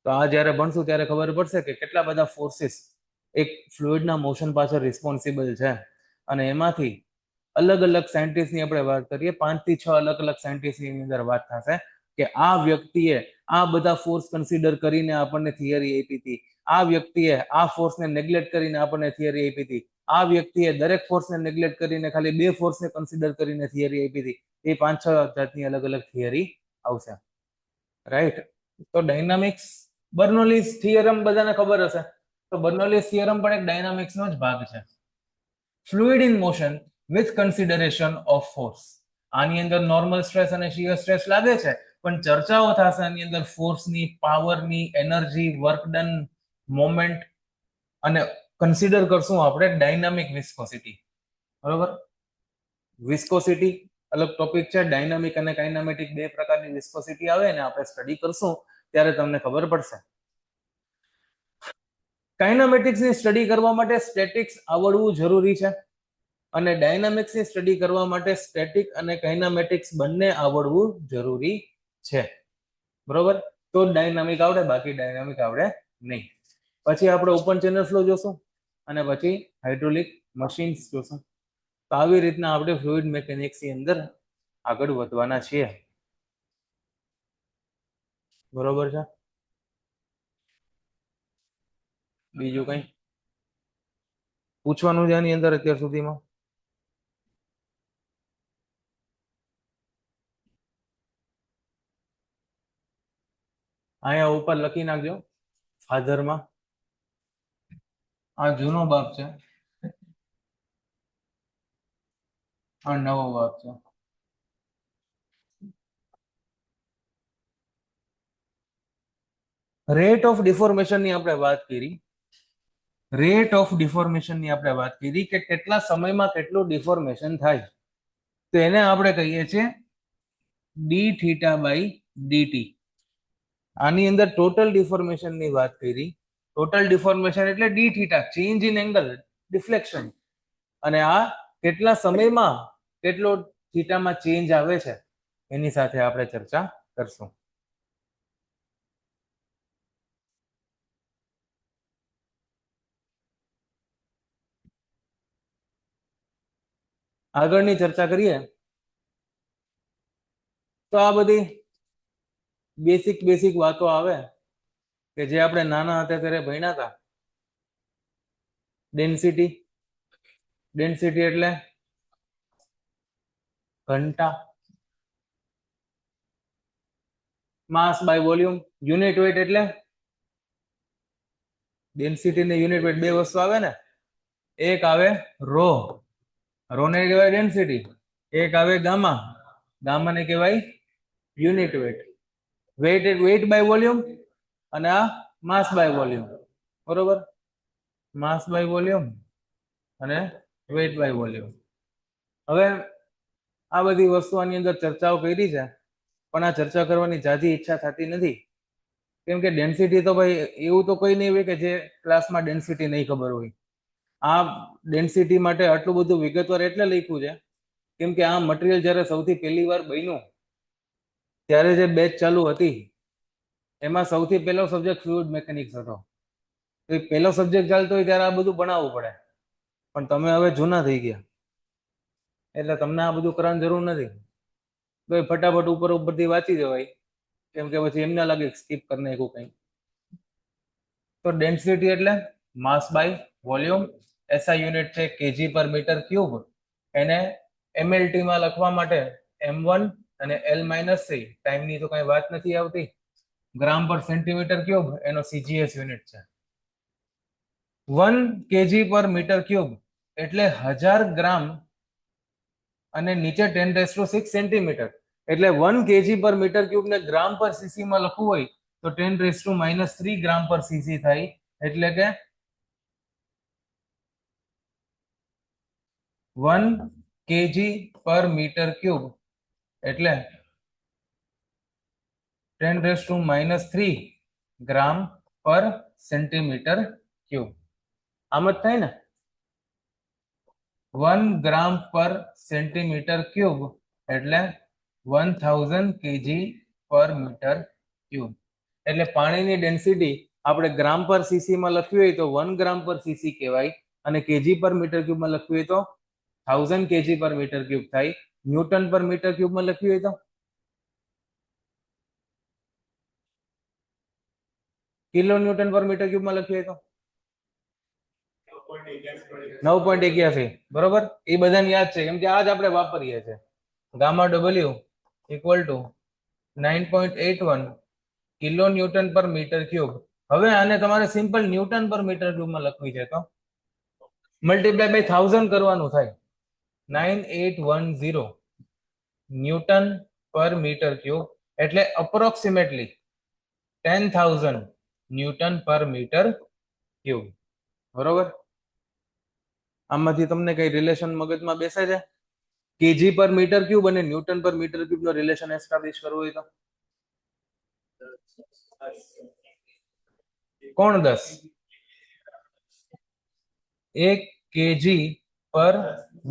તો આ જ્યારે ભણશું ત્યારે ખબર પડશે કે કેટલા બધા ફોર્સિસ એક ફ્લુઇડના મોશન પાછળ રિસ્પોન્સિબલ છે. અને એમાંથી અલગ અલગ સાયન્ટિસ્ટની આપણે વાત કરીએ, 5 થી 6 અલગ અલગ સાયન્ટિસ્ટની અંદર વાત થશે કે આ વ્યક્તિએ આ બધા ફોર્સ કન્સિડર કરીને આપણને થિયરી આપી હતી, આ વ્યક્તિએ આ ફોર્સને નેગ્લેક્ટ કરીને આપણને થિયરી આપી હતી, આ વ્યક્તિએ દરેક ફોર્સને નેગ્લેક્ટ કરીને ખાલી 2 ફોર્સને કન્સિડર કરીને થિયરી આપી હતી. એ 5-6 જાતની અલગ અલગ થિયરી આવશે. રાઈટ. તો ડાયનામિક્સ, બર્નોલીઝ થિયરમ બધાને ખબર હશે, તો બર્નોલીઝ થિયરમ પણ એક ડાયનામિક્સનો જ ભાગ છે. Fluid in motion with consideration of force. આની અંદર નોર્મલ સ્ટ્રેસ અને શિયર સ્ટ્રેસ લાગે છે પણ ચર્ચાઓ થશે આની અંદર ફોર્સની, પાવરની, એનર્જી, વર્ક ડન, મોમેન્ટ અને કન્સિડર કરશું આપણે ડાયનામિક વિસ્કોસિટી. બરોબર. વિસ્કોસિટી અલગ ટોપિક છે. ડાયનામિક અને કાઇનામેટિક 2 પ્રકારની વિસ્કોસિટી આવે ને આપણે સ્ટડી કરશું ત્યારે તમને ખબર પડશે. કાઇનામેટિક્સની સ્ટડી કરવા માટે સ્ટેટિક્સ આવડવું જરૂરી છે અને ડાયનામિક્સની સ્ટડી કરવા માટે સ્ટેટિક અને કાઇનામેટિક્સ બંને આવડવું જરૂરી છે. બરોબર. તો ડાયનામિક આવડે, બાકી ડાયનામિક આવડે નહીં. પછી આપણે ઓપન ચેનલ ફ્લો જોશું અને પછી હાઇડ્રોલિક મશીન્સ જોશું. તો આવી રીતના આપણે ફ્લુઇડ મિકેનિક્સની અંદર આગળ વધવાના છીએ. બરોબર છે. બીજું કઈ પૂછવાનું છે આની અંદર અત્યાર સુધીમાં? અહીંયા ઉપર લખી નાખજો ફાધરમાં. આ જૂનો બાપ છે, આ નવો બાપ છે. રેટ ઓફ ડિફોર્મેશનની આપણે વાત કરી. રેટ ઓફ ડિફોર્મેશનની આપણે વાત કરી કે કેટલા સમયમાં કેટલું ડિફોર્મેશન થાય. તો એને આપણે કહીએ છીએ ડી થીટા બાય ડીટી. આની અંદર ટોટલ ડિફોર્મેશનની વાત કરી. ટોટલ ડિફોર્મેશન એટલે D theta, change in angle, deflection. અને આ કેટલા સમયમાં કેટલો થીટામાં ચેન્જ આવે છે એની સાથે આપણે ચર્ચા કરશું. આગળની ચર્ચા કરીએ તો આ બધી બેસિક વાતો આવે કે જે આપણે નાના હતા ત્યારે ભણ્યા હતા. ડેન્સિટી, ડેન્સિટી એટલે ઘનતા, માસ બાય વોલ્યુમ, યુનિટ વેટ એટલે ડેન્સિટી ને યુનિટ વેટ 2 વસ્તુ આવે ને. એક આવે રો, રો ને કહેવાય ડેન્સિટી. એક આવે ગામા, ગામા ને કહેવાય unit weight. Weight by volume અને આ માસ બાય વોલ્યુમ. બરોબર. માસ બાય વોલ્યુમ અને વેટ બાય વોલ્યુમ. હવે આ બધી વસ્તુ આની અંદર ચર્ચાઓ કરી છે, પણ આ ચર્ચા કરવાની જાજી ઈચ્છા થતી નથી, કેમ કે ડેન્સિટી તો ભાઈ એવું તો કોઈ નહીં હોય કે જે ક્લાસમાં ડેન્સિટી નહીં ખબર હોય. આ ડેન્સિટી માટે આટલું બધું વિગતવાર એટલે લખ્યું છે કેમ કે આ મટીરિયલ જ્યારે સૌથી પહેલી વાર બન્યું ત્યારે જે બેચ ચાલુ હતી એમાં સૌથી પહેલો સબ્જેક્ટ ફ્લુઇડ મિકેનિક્સ હતો. તો એ પહેલો સબ્જેક્ટ ચાલતો હોય ત્યારે આ બધું ભણાવવું પડે, પણ તમે હવે જૂના થઈ ગયા એટલે તમને આ બધું કરવાની જરૂર નથી. તો એ ફટાફટ ઉપરથી વાંચી જવાય, કેમ કે પછી એમને લાગે સ્કીપ કરી નાખ્યું કંઈ. તો ડેન્સિટી એટલે માસ બાય વોલ્યુમ. એસઆઈ યુનિટ છે કેજી પર મીટર ક્યુબ. એને એમએલટી માં લખવા માટે M1 અને L-3 ટાઈમની તો કઈ વાત નથી આવતી. ગ્રામ પર સેન્ટીમીટર ક્યુબ એનો સીજીએસ યુનિટ છે. 1 કેજી પર મીટર ક્યુબ એટલે 1000 ગ્રામ અને નીચે 10⁶ સેન્ટીમીટર એટલે 1 કેજી પર મીટર ક્યુબ ને ગ્રામ પર સીસી માં લખવું હોય તો 10⁻³ ગ્રામ પર સીસી થાય. એટલે કે 1 કેજી પર મીટર ક્યુબ એટલે 10⁻³ ગ્રામ પર સેન્ટીમીટર ક્યુબ. આમ જ થાય ને. 1 ગ્રામ પર સેન્ટીમીટર ક્યુબ એટલે 1000 કેજી પર મીટર ક્યુબ. એટલે પાણીની ડેન્સિટી આપણે ગ્રામ પર સીસી માં લખવી હોય તો 1 ગ્રામ પર સીસી કહેવાય, અને કેજી પર મીટર ક્યુબ માં લખવી હોય તો 1000 કેજી પર મીટર ક્યુબ થાય. ન્યૂટન પર મીટર ક્યુબ માં લખવી હોય તો kilo newton per metre cube માં લખવી હોય તો 9.81. બરોબર. એ બધાને યાદ છે કેમ કે આ જ આપણે વાપરીએ છીએ. Gamma W equal to 9.81 kilo newton per metre cube. હવે આને તમારે simple newton per metre cube માં લખવી છે તો મલ્ટીપ્લાય બાય 1000 કરવાનું થાય. 9810 ન્યૂટન પર મીટર ક્યુબ એટલે approximately 10,000 newton per metre cube. બરોબર. આમાંથી તમને કઈ રિલેશન મગજમાં બેસે છે? કેજી પર મીટર ક્યુબ અને ન્યૂટન પર મીટર ક્યુબ નો રિલેશન એસ્ટાબ્લિશ કરવો હોય તો કોણ 10? 1 KG per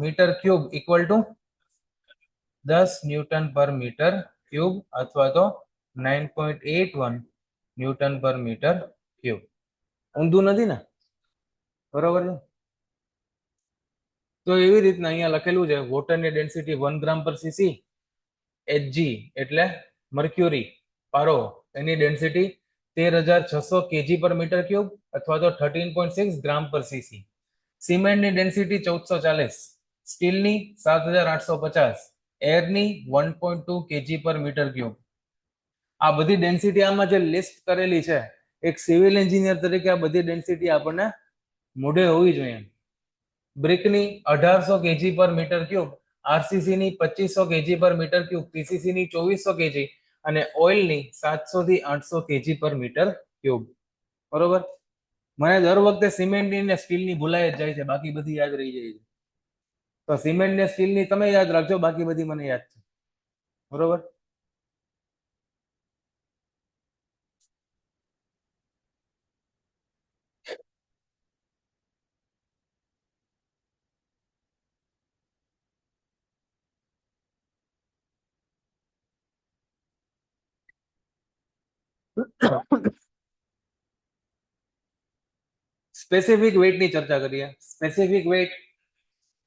metre cube equal to 10 newton per metre cube અથવા તો 9.81 ન્યૂટન પર મીટર ક્યુબ. ઊંધું નથી ને? બરોબર છે. તો એવી રીતના અહીંયા લખેલું છે વોટરની ડેન્સિટી 1 ગ્રામ પર સીસી. Hg એટલે મર્ક્યુરી પારો, એની density 13,600 KG per metre cube અથવા તો 13.6 ગ્રામ પર સીસી. સિમેન્ટની ડેન્સિટી 1440, સ્ટીલની 7,850, એરની 1.2 કેજી પર મીટર ક્યુબ. આ બધી ડેન્સિટી આમાં જે લિસ્ટ કરેલી છે, એક સિવિલ એન્જિનિયર તરીકે આ બધી ડેન્સિટી આપણને મોઢે હોવી જોઈએ. બ્રિકની 1800 KG per metre cube, RCC ની 2500 KG per metre cube, PCC ની 2400 કેજી અને ઓઇલની 700 થી 800 કેજી પર મીટર ક્યુબ. બરોબર. મને દર વખતે સિમેન્ટની ને સ્ટીલની ભૂલાઈ જ જાય છે, બાકી બધી યાદ રહી જાય છે. તો સિમેન્ટ ને સ્ટીલની તમે યાદ રાખજો, બાકી બધી મને યાદ છે. બરોબર. સ્પેસિફિક વેઇટ ની ચર્ચા કરીએ. સ્પેસિફિક વેઇટ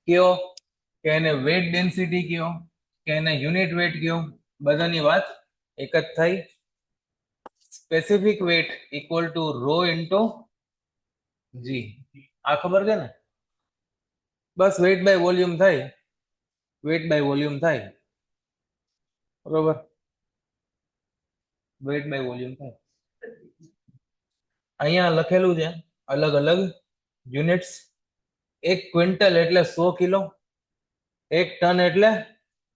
કયો, કે એને વેઇટ ડેન્સિટી કયો, કે એને યુનિટ વેઇટ કયો, બધાની વાત એક જ થઈ. Specific weight equal to rho into G. આ ખબર છે ને? બસ વેઇટ બાય વોલ્યુમ થાય. વેઇટ બાય વોલ્યુમ થાય. બરોબર. વેઇટ બાય વોલ્યુમ થાય. અહીંયા લખેલું છે અલગ અલગ યુનિટ્સ. 1 ક્વિન્ટલ એટલે 100 કિલો, 1 ટન એટલે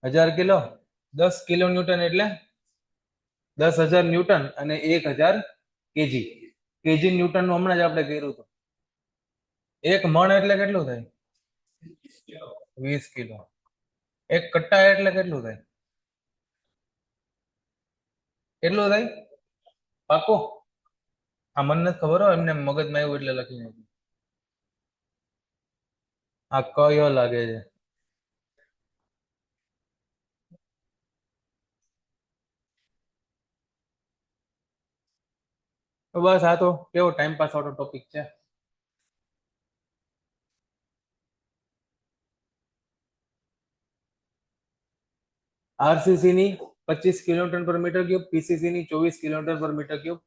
1000 કિલો, 10 કિલો ન્યૂટન એટલે 10,000 ન્યૂટન અને 1000 કેજી. કેજી ન્યૂટન નું હમણાં જ આપણે કર્યું હતું. 1 મણ એટલે કેટલું થાય? 20 કિલો. એક કટ્ટા એટલે કેટલું થાય? કેટલું થાય પાકો? આ મને નથી ખબર હો, એમને મગજમાં આવ્યું એટલે લખી નાખ્યું. આ કયો લાગે છે? તો બસ આ તો કેવો ટાઈમ પાસ વાળો ટોપિક છે. આરસીસી ની 25 કિલોન્યુટન પર મીટર ક્યુબ, પીસીસી ની 24 કિલોન્યુટન પર મીટર ક્યુબ,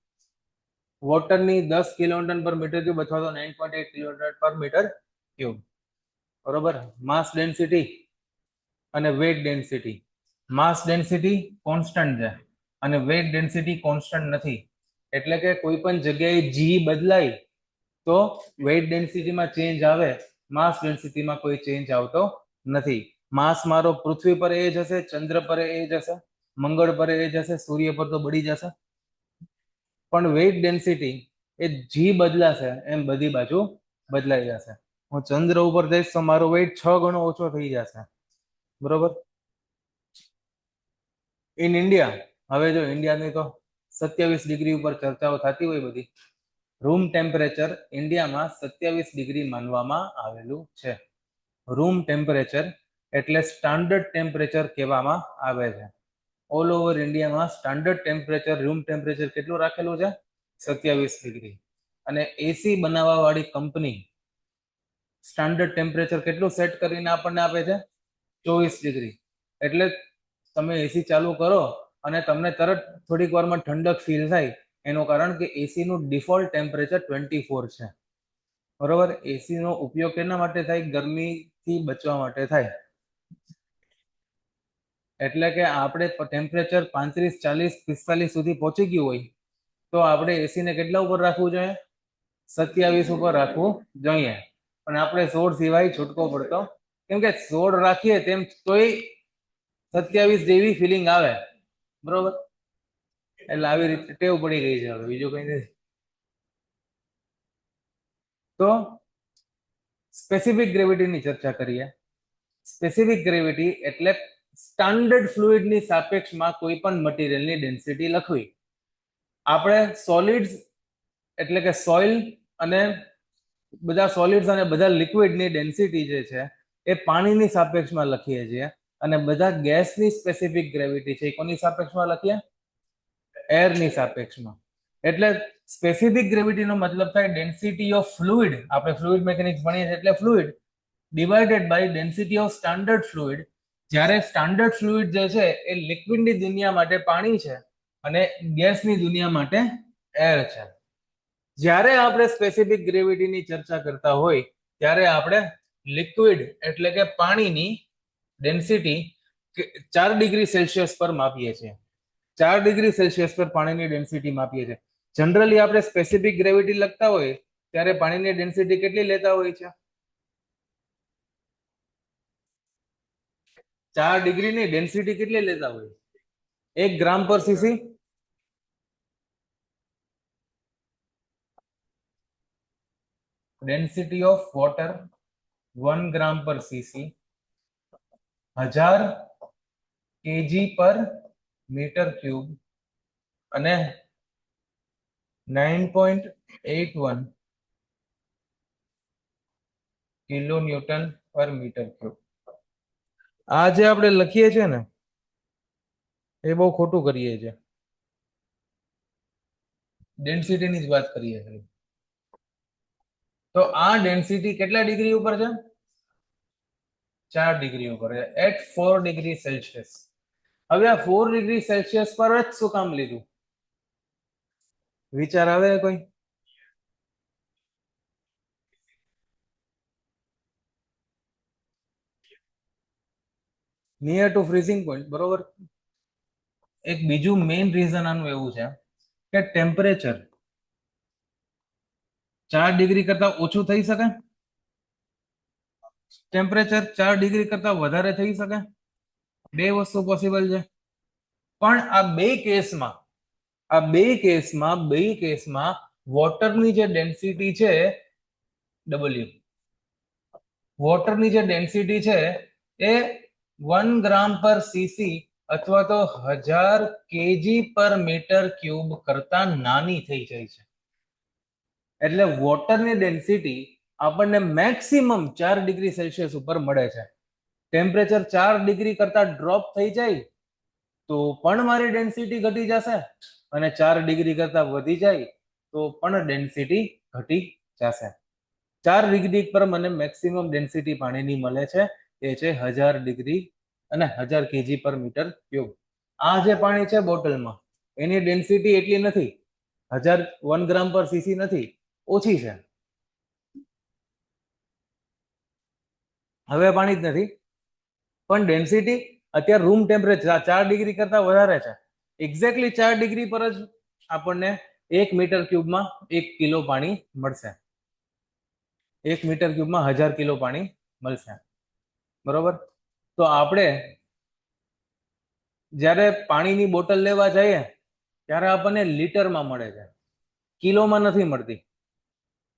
વોટર ની 10 કિલોન્યુટન પર મીટર ક્યુબ અથવા તો 9.8 કિલોન્યુટન પર મીટર ક્યુબ. બરોબર. માસ ડેન્સિટી અને વેટ ડેન્સિટી. માસ ડેન્સિટી કોન્સ્ટન્ટ છે અને વેટ ડેન્સિટી કોન્સ્ટન્ટ નથી. એટલે કે કોઈ પણ જગ્યાએ જી બદલાય તો વેટ ડેન્સિટીમાં ચેન્જ આવે, માસ ડેન્સિટીમાં કોઈ ચેન્જ આવતો નથી. માસ મારો પૃથ્વી પર એ જ હશે, ચંદ્ર પર એ જ હશે, મંગળ પર એ જ હશે, સૂર્ય પર તો બળી જશે. પણ વેટ ડેન્સિટી એ જી બદલાશે એમ બધી બાજુ બદલાઈ જશે. હું ચંદ્ર ઉપર જઈશ તો મારો વેટ 6 ગણો ઓછો થઈ જશે. બરોબર. ઇન ઇન્ડિયા, હવે જો ઇન્ડિયાની તો 27 ડિગ્રી ઉપર ચર્ચાઓ થતી હોય બધી. રૂમ ટેમ્પરેચર ઇન્ડિયામાં 27 ડિગ્રી માનવામાં આવેલું છે. રૂમ ટેમ્પરેચર એટલે સ્ટાન્ડર્ડ ટેમ્પરેચર કહેવામાં આવે છે. ઓલ ઓવર ઇન્ડિયામાં સ્ટાન્ડર્ડ ટેમ્પરેચર, રૂમ ટેમ્પરેચર કેટલું રાખેલું છે? 27 ડિગ્રી. અને એસી બનાવવા વાળી કંપની સ્ટાન્ડર્ડ ટેમ્પરેચર કેટલું સેટ કરીને આપણને આપે છે? 24 ડિગ્રી. એટલે તમે એસી ચાલુ કરો અને તમને તરત થોડીક વારમાં ઠંડક ફીલ થાય, એનું કારણ કે એસી નું ડિફોલ્ટ ટેમ્પરેચર 24 છે. બરોબર. એસી નો ઉપયોગ કેના માટે થાય? ગરમીથી બચવા માટે થાય. એટલે કે આપણે ટેમ્પરેચર 35, 40, 45 સુધી પહોંચી ગયું હોય તો આપણે એસી ને કેટલા ઉપર રાખવું જોઈએ? 27 ઉપર રાખવું જોઈએ. પણ આપણે 16 સિવાય છૂટકો પડતો, કેમ કે 16 રાખીએ તેમ તોય 27 જેવી ફિલિંગ આવે. બરોબર. એટલે આવી રીતે ટેવ પડી ગઈ છે, હવે બીજું કઈ નથી. તો સ્પેસિફિક ગ્રેવિટીની ચર્ચા કરીએ. સ્પેસિફિક ગ્રેવિટી એટલે સ્ટાન્ડર્ડ ફ્લુઇડની સાપેક્ષમાં કોઈ પણ મટીરિયલની ડેન્સિટી લખવી. આપણે સોલિડ્સ એટલે કે સોઇલ અને બધા સોલિડ્સ અને બધા લિક્વિડની ડેન્સિટી જે છે એ પાણીની સાપેક્ષમાં લખીએ છીએ. અને બધા ગેસની સ્પેસિફિક ગ્રેવિટી છે એ કોની સાપેક્ષમાં લખીએ? એરની સાપેક્ષમાં. એટલે સ્પેસિફિક ગ્રેવિટીનો મતલબ થાય ડેન્સિટી ઓફ ફ્લુઇડ. આપણે ફ્લુઇડ મિકેનિક્સ ભણીએ છીએ એટલે fluid divided by density of standard fluid. જ્યારે સ્ટાન્ડર્ડ ફ્લુઇડ જે છે એ લિક્વિડની દુનિયા માટે પાણી છે અને ગેસની દુનિયા માટે એર છે. જ્યારે આપણે સ્પેસિફિક ગ્રેવિટીની ચર્ચા કરતા હોય ત્યારે આપણે લિક્વિડ એટલે કે પાણીની ડેન્સિટી 4 ડિગ્રી સેલ્સિયસ પર માપીએ છીએ. 4 ડિગ્રી સેલ્સિયસ પર પાણીની ડેન્સિટી માપીએ છીએ. જનરલી આપણે સ્પેસિફિક ગ્રેવિટી લખતા હોય ત્યારે પાણીની ડેન્સિટી કેટલી લેતા હોય છે? 4 ડિગ્રીની ડેન્સિટી કેટલી લેતા હોય? 1 ગ્રામ પર સીસી. ડેન્સિટી ઓફ વોટર 1 ગ્રામ પર CC 1000 KG per metre cube અને 9.81 kilo newton per metre cube. આ જે આપણે લખીએ છીએ ને એ બહુ ખોટું કરીએ છીએ. ડેન્સિટીની જ વાત કરીએ છીએ. તો આ ડેન્સિટી કેટલા ડિગ્રી ઉપર છે? 4 ડિગ્રી ઉપર છે, એટ 4 ડિગ્રી સેલ્સિયસ. હવે આ 4 ડિગ્રી સેલ્સિયસ પર જ શું કામ લીધું? વિચાર આવે કોઈ? Near to freezing point. બરોબર. એક બીજું મેઇન રીઝન આનું એવું છે કે ટેમ્પરેચર 4 ડિગ્રી કરતા ઓછું થઈ શકે? ટેમ્પરેચર 4 ડિગ્રી કરતા વધારે થઈ શકે? બે વસ્તુ પોસિબલ છે. પણ આ બે કેસમાં વોટરની જે ડેન્સિટી છે ડબલ્યુ, વોટરની જે ડેન્સિટી છે એ 1 ગ્રામ પર સીસી અથવા તો 1000 કેજી પર મીટર ક્યુબ કરતા નાની થઈ જાય છે. એટલે વોટરની ડેન્સિટી આપણને મેક્સિમમ 4 ડિગ્રી સેલ્સિયસ ઉપર મળે છે. ટેમ્પરેચર 4 ડિગ્રી કરતા ડ્રોપ થઈ જાય તો પણ મારી ડેન્સિટી ઘટી જશે, અને 4 ડિગ્રી કરતા વધી જાય તો પણ ડેન્સિટી ઘટી જશે. 4 ડિગ્રી પર મને મેક્સિમમ ડેન્સિટી પાણીની મળે છે, એ છે 1000 ડિગ્રી અને 1000 કેજી પર મીટર ક્યુબ. આ જે પાણી છે બોટલમાં, એની ડેન્સિટી એટલી નથી, 1 ગ્રામ પર સીસી નથી, ઓછી છે. હવે પાણી જ નથી, પણ ડેન્સિટી અત્યારે રૂમ ટેમ્પરેચર 4 ડિગ્રી કરતા વધારે છે. એક્ઝેક્ટલી 4 ડિગ્રી પર જ આપણને 1 મીટર ક્યુબમાં 1 કિલો પાણી મળશે. 1 મીટર ક્યુબમાં 1000 કિલો પાણી મળશે. બરોબર? તો આપણે જ્યારે પાણીની બોટલ લેવા જઈએ ત્યારે આપણને લીટરમાં મળે છે, કિલોમાં નથી મળતી.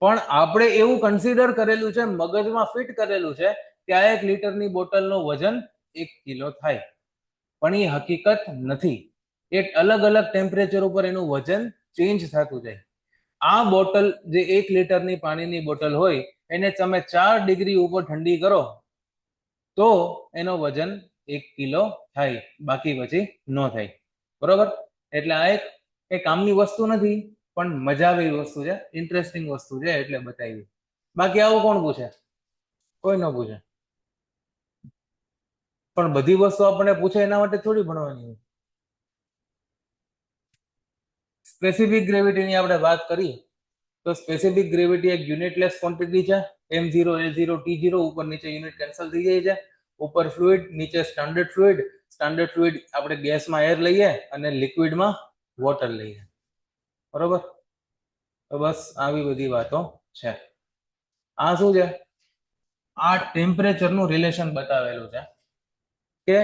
પણ આપણે એવું કન્સિડર કરેલું છે, મગજમાં ફિટ કરેલું છે કે આ 1 લીટરની બોટલનું વજન 1 કિલો થાય, પણ એ હકીકત નથી. એક અલગ અલગ ટેમ્પરેચર ઉપર એનું વજન ચેન્જ થતું જાય. આ બોટલ જે 1 લીટરની પાણીની બોટલ હોય એને તમે 4 ડિગ્રી ઉપર ઠંડી કરો તો એનો વજન 1 કિલો થાય, બાકી પછી ન થાય. બરોબર? એટલે આ એક કામની વસ્તુ નથી, પણ મજા આવે એવી વસ્તુ છે, ઇન્ટરેસ્ટિંગ વસ્તુ છે એટલે બતાવી. બાકી આવું કોણ પૂછે? કોઈ ન પૂછે. પણ બધી વસ્તુ આપણને પૂછે એના માટે થોડી ભણવાની. સ્પેસિફિક ગ્રેવિટીની આપણે વાત કરીએ તો સ્પેસિફિક ગ્રેવિટી એક યુનિટલેસ ક્વોન્ટિટી છે. m0 l0 t0 ઉપર નીચે યુનિટ કેન્સલ થઈ જાય છે. ઉપર ફ્લુઇડ, નીચે સ્ટાન્ડર્ડ ફ્લુઇડ. સ્ટાન્ડર્ડ ફ્લુઇડ આપણે ગેસમાં એર લઈએ અને લિક્વિડમાં વોટર લઈએ. બરોબર? તો બસ આવી બધી વાતો છે. આ શું છે? આ ટેમ્પરેચરનું રિલેશન બતાવેલું છે કે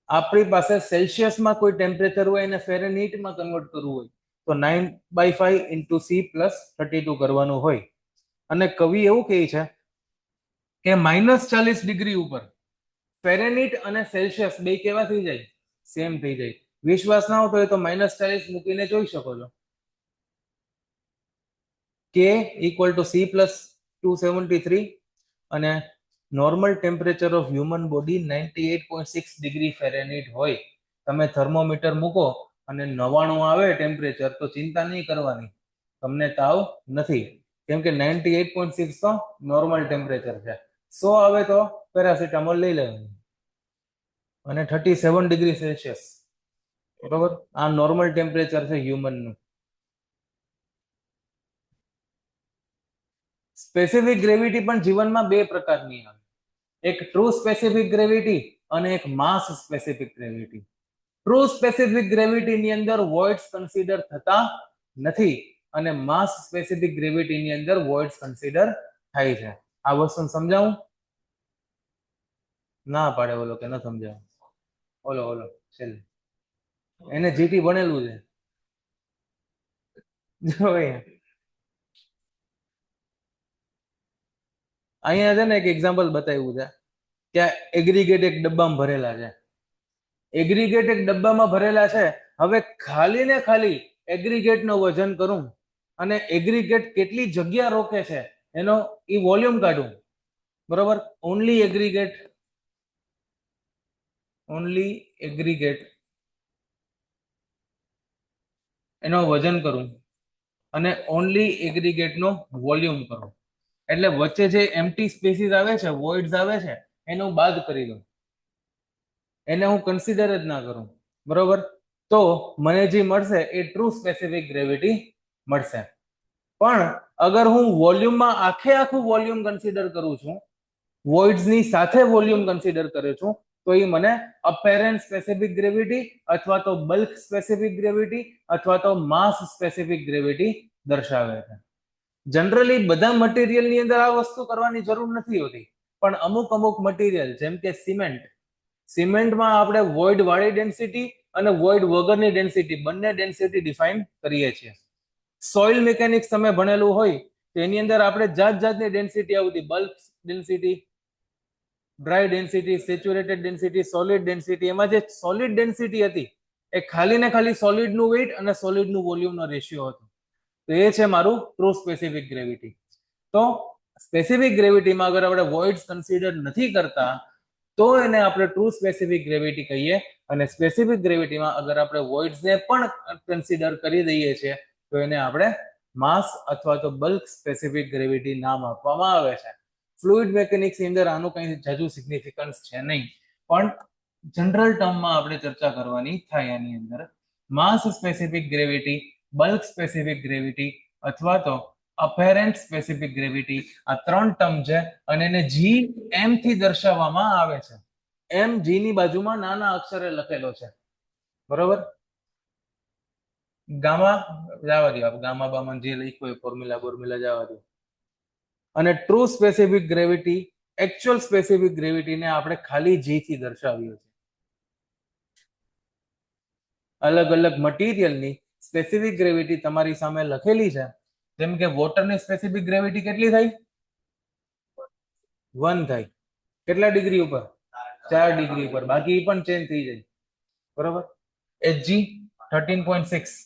આપણી પાસે સેલ્સિયસમાં કોઈ ટેમ્પરેચર હોય એને ફેરેનહીટમાં કન્વર્ટ કરવું હોય તો 9/5 into C plus 32 કરવાનું હોય. અને કવિ એવું કહે છે કે -40 ડિગ્રી ઉપર ફેરેનહીટ અને સેલ્સિયસ બે કેવા થઈ જાય? સેમ થઈ જાય. વિશ્વાસ ના આવતો હોય તો -40 મૂકીને જોઈ શકો છો. K = C plus 273 અને normal temperature of human body 98.6 degree Fahrenheit હોય. તમે થર્મોમીટર મૂકો અને 99 આવે ટેમ્પરેચર તો ચિંતા નહીં કરવાની, તમને તાવ નથી, કેમ કે 98.6 તો નોર્મલ ટેમ્પરેચર છે. 100 આવે તો પેરાસિટામોલ લઈ લેવાની. અને 37 ડિગ્રી સેલ્સિયસ, બરોબર, આ નોર્મલ ટેમ્પરેચર છે હ્યુમનનું. સ્પેસિફિક ગ્રેવિટી પણ જીવનમાં બે પ્રકારની આવે, એક ટ્રુ સ્પેસિફિક ગ્રેવિટી અને એક માસ સ્પેસિફિક ગ્રેવિટી. ટ્રુ સ્પેસિફિક ગ્રેવિટીની અંદર વોઇડ્સ કન્સિડર થતા નથી અને માસ સ્પેસિફિક ગ્રેવિટીની અંદર વોઇડ્સ કન્સિડર થાય છે. આ વસ્તુ સમજાવું? ના પાડે ઓલો કે ન સમજાવું. ઓલો છેલ્લે એને જીટી ભણેલું છે. જો અહીંયા છે ને એક એક્ઝામ્પલ બતાવ્યું છે કે એગ્રીગેટ એક ડબ્બામાં ભરેલા છે. એગ્રીગેટ એક ડબ્બામાં ભરેલા છે. હવે ખાલી ને ખાલી એગ્રીગેટનું વજન કરું અને એગ્રીગેટ કેટલી જગ્યા રોકે છે એનો વોલ્યુમ કાઢું. બરોબર? ઓનલી એગ્રીગેટ એનો વજન કરું અને ઓનલી એગ્રીગેટનો વોલ્યુમ કરું, એટલે વચ્ચે જે એમ્પ્ટી સ્પેસીસ આવે છે, વોઇડ્સ આવે છે, એને હું બાદ કરી દઉં, એને હું કન્સિડર જ ના કરું. બરોબર? તો મને જે મળશે એ ટ્રુ સ્પેસિફિક ગ્રેવિટી મળશે. પણ અગર હું વોલ્યુમમાં આખું વોલ્યુમ કન્સિડર કરું છું, વોઇડ્સની સાથે વોલ્યુમ કન્સિડર કરું છું, તો એ મને અપેરન્ટ સ્પેસિફિક ગ્રેવિટી અથવા તો બલ્ક સ્પેસિફિક ગ્રેવિટી અથવા તો માસ સ્પેસિફિક ગ્રેવિટી દર્શાવે છે. જનરલી બધા મટીરિયલની અંદર આ વસ્તુ કરવાની જરૂર નથી હોતી, પણ અમુક મટીરિયલ જેમ કે સિમેન્ટમાં આપણે વોઇડ વાળી ડેન્સિટી અને વોઇડ વગરની ડેન્સિટી બંને ડેન્સિટી ડિફાઇન કરીએ છીએ. સોઇલ મિકેનિક્સ તમે ભણેલું હોય તો એની અંદર આપણે જાતની ડેન્સિટી આવતી, bulk density, dry density, saturated density, solid density. એમાં જે સોલિડ ડેન્સિટી હતી એ ખાલી ને ખાલી સોલિડ નું વેઇટ અને સોલિડ નું વોલ્યુમ નો રેશિયો હતો. તો એ છે મારું ટ્રુ સ્પેસિફિક ગ્રેવિટી. તો સ્પેસિફિક ગ્રેવિટીમાં અગર આપણે વોઇડ્સ કન્સિડર નથી કરતા તો એને આપણે ટ્રુ સ્પેસિફિક ગ્રેવિટી કહીએ. અને સ્પેસિફિક ગ્રેવિટીમાં અગર આપણે વોઇડ્સને પણ કન્સિડર કરી દઈએ છીએ તો એને આપણે માસ અથવા તો બલ્ક સ્પેસિફિક ગ્રેવિટી નામ આપવામાં આવે છે. ફ્લુઇડ મેકેનિક્સ ની અંદર આનું કંઈ જાજુ સિગ્નિફિકન્સ છે નહીં, પણ જનરલ ટર્મમાં આપણે ચર્ચા કરવાની થાય આની અંદર. Mass specific gravity, bulk specific gravity અથવા તો અપેરેન્ટ સ્પેસિફિક ગ્રેવિટી, આ ત્રણ ટર્મ છે અને એને જી એમ થી દર્શાવવામાં આવે છે. એમ જી ની બાજુમાં નાના અક્ષરે લખેલો છે, બરોબર. ગામા જવા દો, ગામા બામા જે લખ્યું હોય ફોર્મ્યુલા બોર્મ્યુલા જવા દો. અને true specific gravity, actual specific ગ્રેવિટીને આપણે ખાલી જી થી દર્શાવીએ છીએ. અલગ અલગ મટીરિયલની સ્પેસિફિક ગ્રેવિટી તમારી સામે લખેલી છે. જેમ કે વોટરની સ્પેસિફિક ગ્રેવિટી કેટલી થાય? 1 થાય. કેટલા ડિગ્રી ઉપર? 4 ડિગ્રી ઉપર. બાકી પણ ચેન્જ થઈ જાય, બરોબર. Hg 13.6,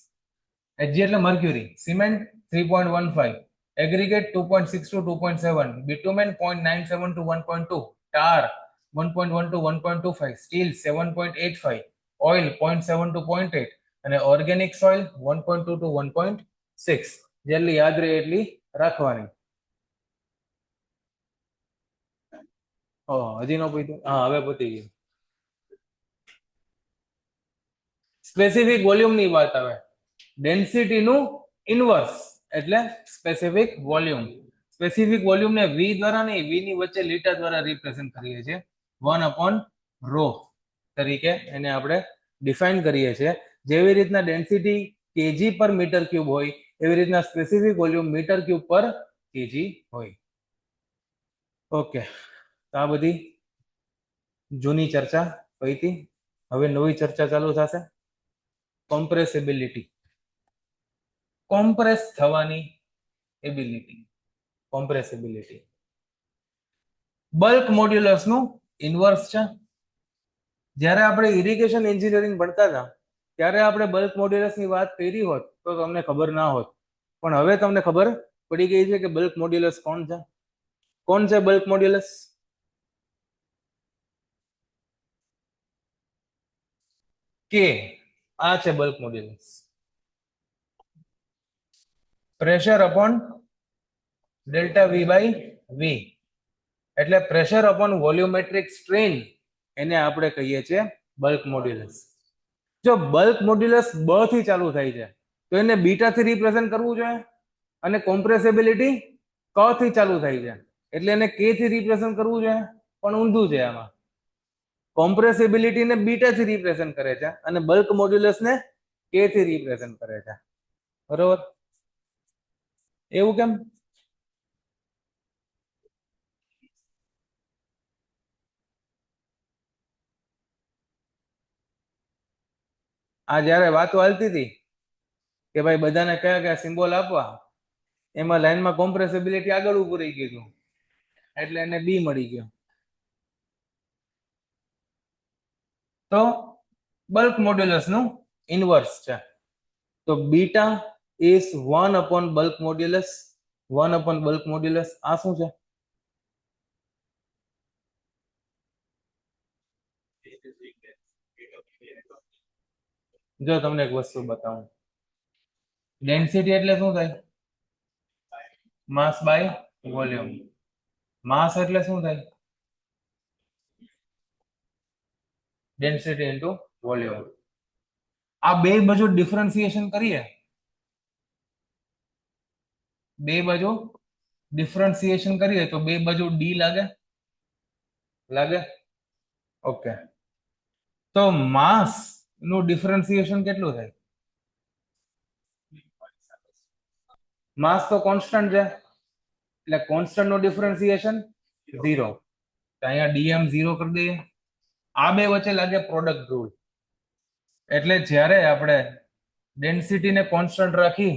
Hg એટલે mercury. Cement 3.15, aggregate 2.6 to 2.7, bitumen 0.97 to 1.2, tar 1.1 to 1.25, steel 7.85, oil 0.7 to 0.8 અને ઓર્ગેનિક સોઇલ 1.2 to 1.6. જેટલી યાદ રહે એટલી રાખવાની. હજી નો પૂછ્યું? હા, હવે પતી ગયું. સ્પેસિફિક વોલ્યુમ ની વાત આવે. ડેન્સિટી નું ઇનવર્સ એટલે સ્પેસિફિક વોલ્યુમ. સ્પેસિફિક વોલ્યુમ ને વી દ્વારા નહીં, વી ની વચ્ચે લીટા દ્વારા રિપ્રેઝન્ટ કરીએ છીએ. 1/ρ તરીકે એને આપણે ડિફાઇન કરીએ છીએ. જેવી રીતના density KG per metre cube હોય એવી રીતના સ્પેસિફિક વોલ્યુમ મીટર ક્યુબ પર કેજી હોય. ઓકે, આ બધી જૂની ચર્ચા પૈતી. હવે નવી ચર્ચા ચાલુ થશે. કોમ્પ્રેસિબિલિટી, કોમ્પ્રેસ થવાની એબિલિટી, કોમ્પ્રેસિબિલિટી. બલ્ક મોડ્યુલસ નું ઇન્વર્સ છે. જ્યારે આપણે ઇરિગેશન એન્જિનિયરિંગ ભણતા હતા ત્યારે આપણે બલ્ક મોડ્યુલસ ની વાત કરી હોત તો તમને ખબર ના હોત, પણ હવે તમને ખબર પડી ગઈ છે કે બલ્ક મોડ્યુલસ કોણ છે. કોણ છે બલ્ક મોડ્યુલસ? કે આ છે bulk modulus. Pressure upon delta v by v એટલે પ્રેશર અપોન વોલ્યુમેટ્રિક સ્ટ્રેન, એને આપણે કહીએ છીએ બલ્ક મોડ્યુલસ. જો બલ્ક મોડ્યુલસ બ થી ચાલુ થાય છે તો એને બીટા થી રિપ્રેઝન્ટ કરવું જોઈએ, અને કોમ્પ્રેસિબિલિટી ક થી ચાલુ થાય છે એટલે એને કે થી રિપ્રેઝન્ટ કરવું જોઈએ, પણ ઊંધું છે. આમાં કોમ્પ્રેસિબિલિટી ને બીટા થી રિપ્રેઝન્ટ કરે છે અને બલ્ક મોડ્યુલસ ને કે થી રિપ્રેઝન્ટ કરે છે, બરોબર. એવું કેમ? આ જયારે વાતો હાલતી હતી કે ભાઈ બધાને કયા કયા સિમ્બોલ આપવા, એમાં લાઈનમાં કોમ્પ્રેસિબિલિટી આગળ ઉભું રહી ગયું એટલે એને બી મળી ગયો. તો બલ્ક મોડ્યુલસ નું ઇનવર્સ છે. તો beta is 1 upon bulk modulus. 1 upon bulk modulus આ શું છે? જો તમને એક વસ્તુ બતાવું. ડેન્સિટી એટલે શું થાય? માસ બાય વોલ્યુમ. માસ એટલે શું થાય? Density into volume. આ બે બાજુ ડિફરન્સિએશન કરીએ, બે બાજુ ડિફરન્સિએશન કરીએ તો બે બાજુ ડી લાગે? લાગે? ઓકે. તો માસ નું ડિફરન્સિએશન કેટલું થાય? માસ તો કોન્સ્ટન્ટ છે એટલે કોન્સ્ટન્ટ નું ડિફરન્સિએશન 0. તો અહીંયા ડીએમ 0 કરી દઈએ. આ બે વચ્ચે લાગે પ્રોડક્ટ રૂલ, એટલે જ્યારે આપણે ડેન્સિટીને કોન્સ્ટન્ટ રાખી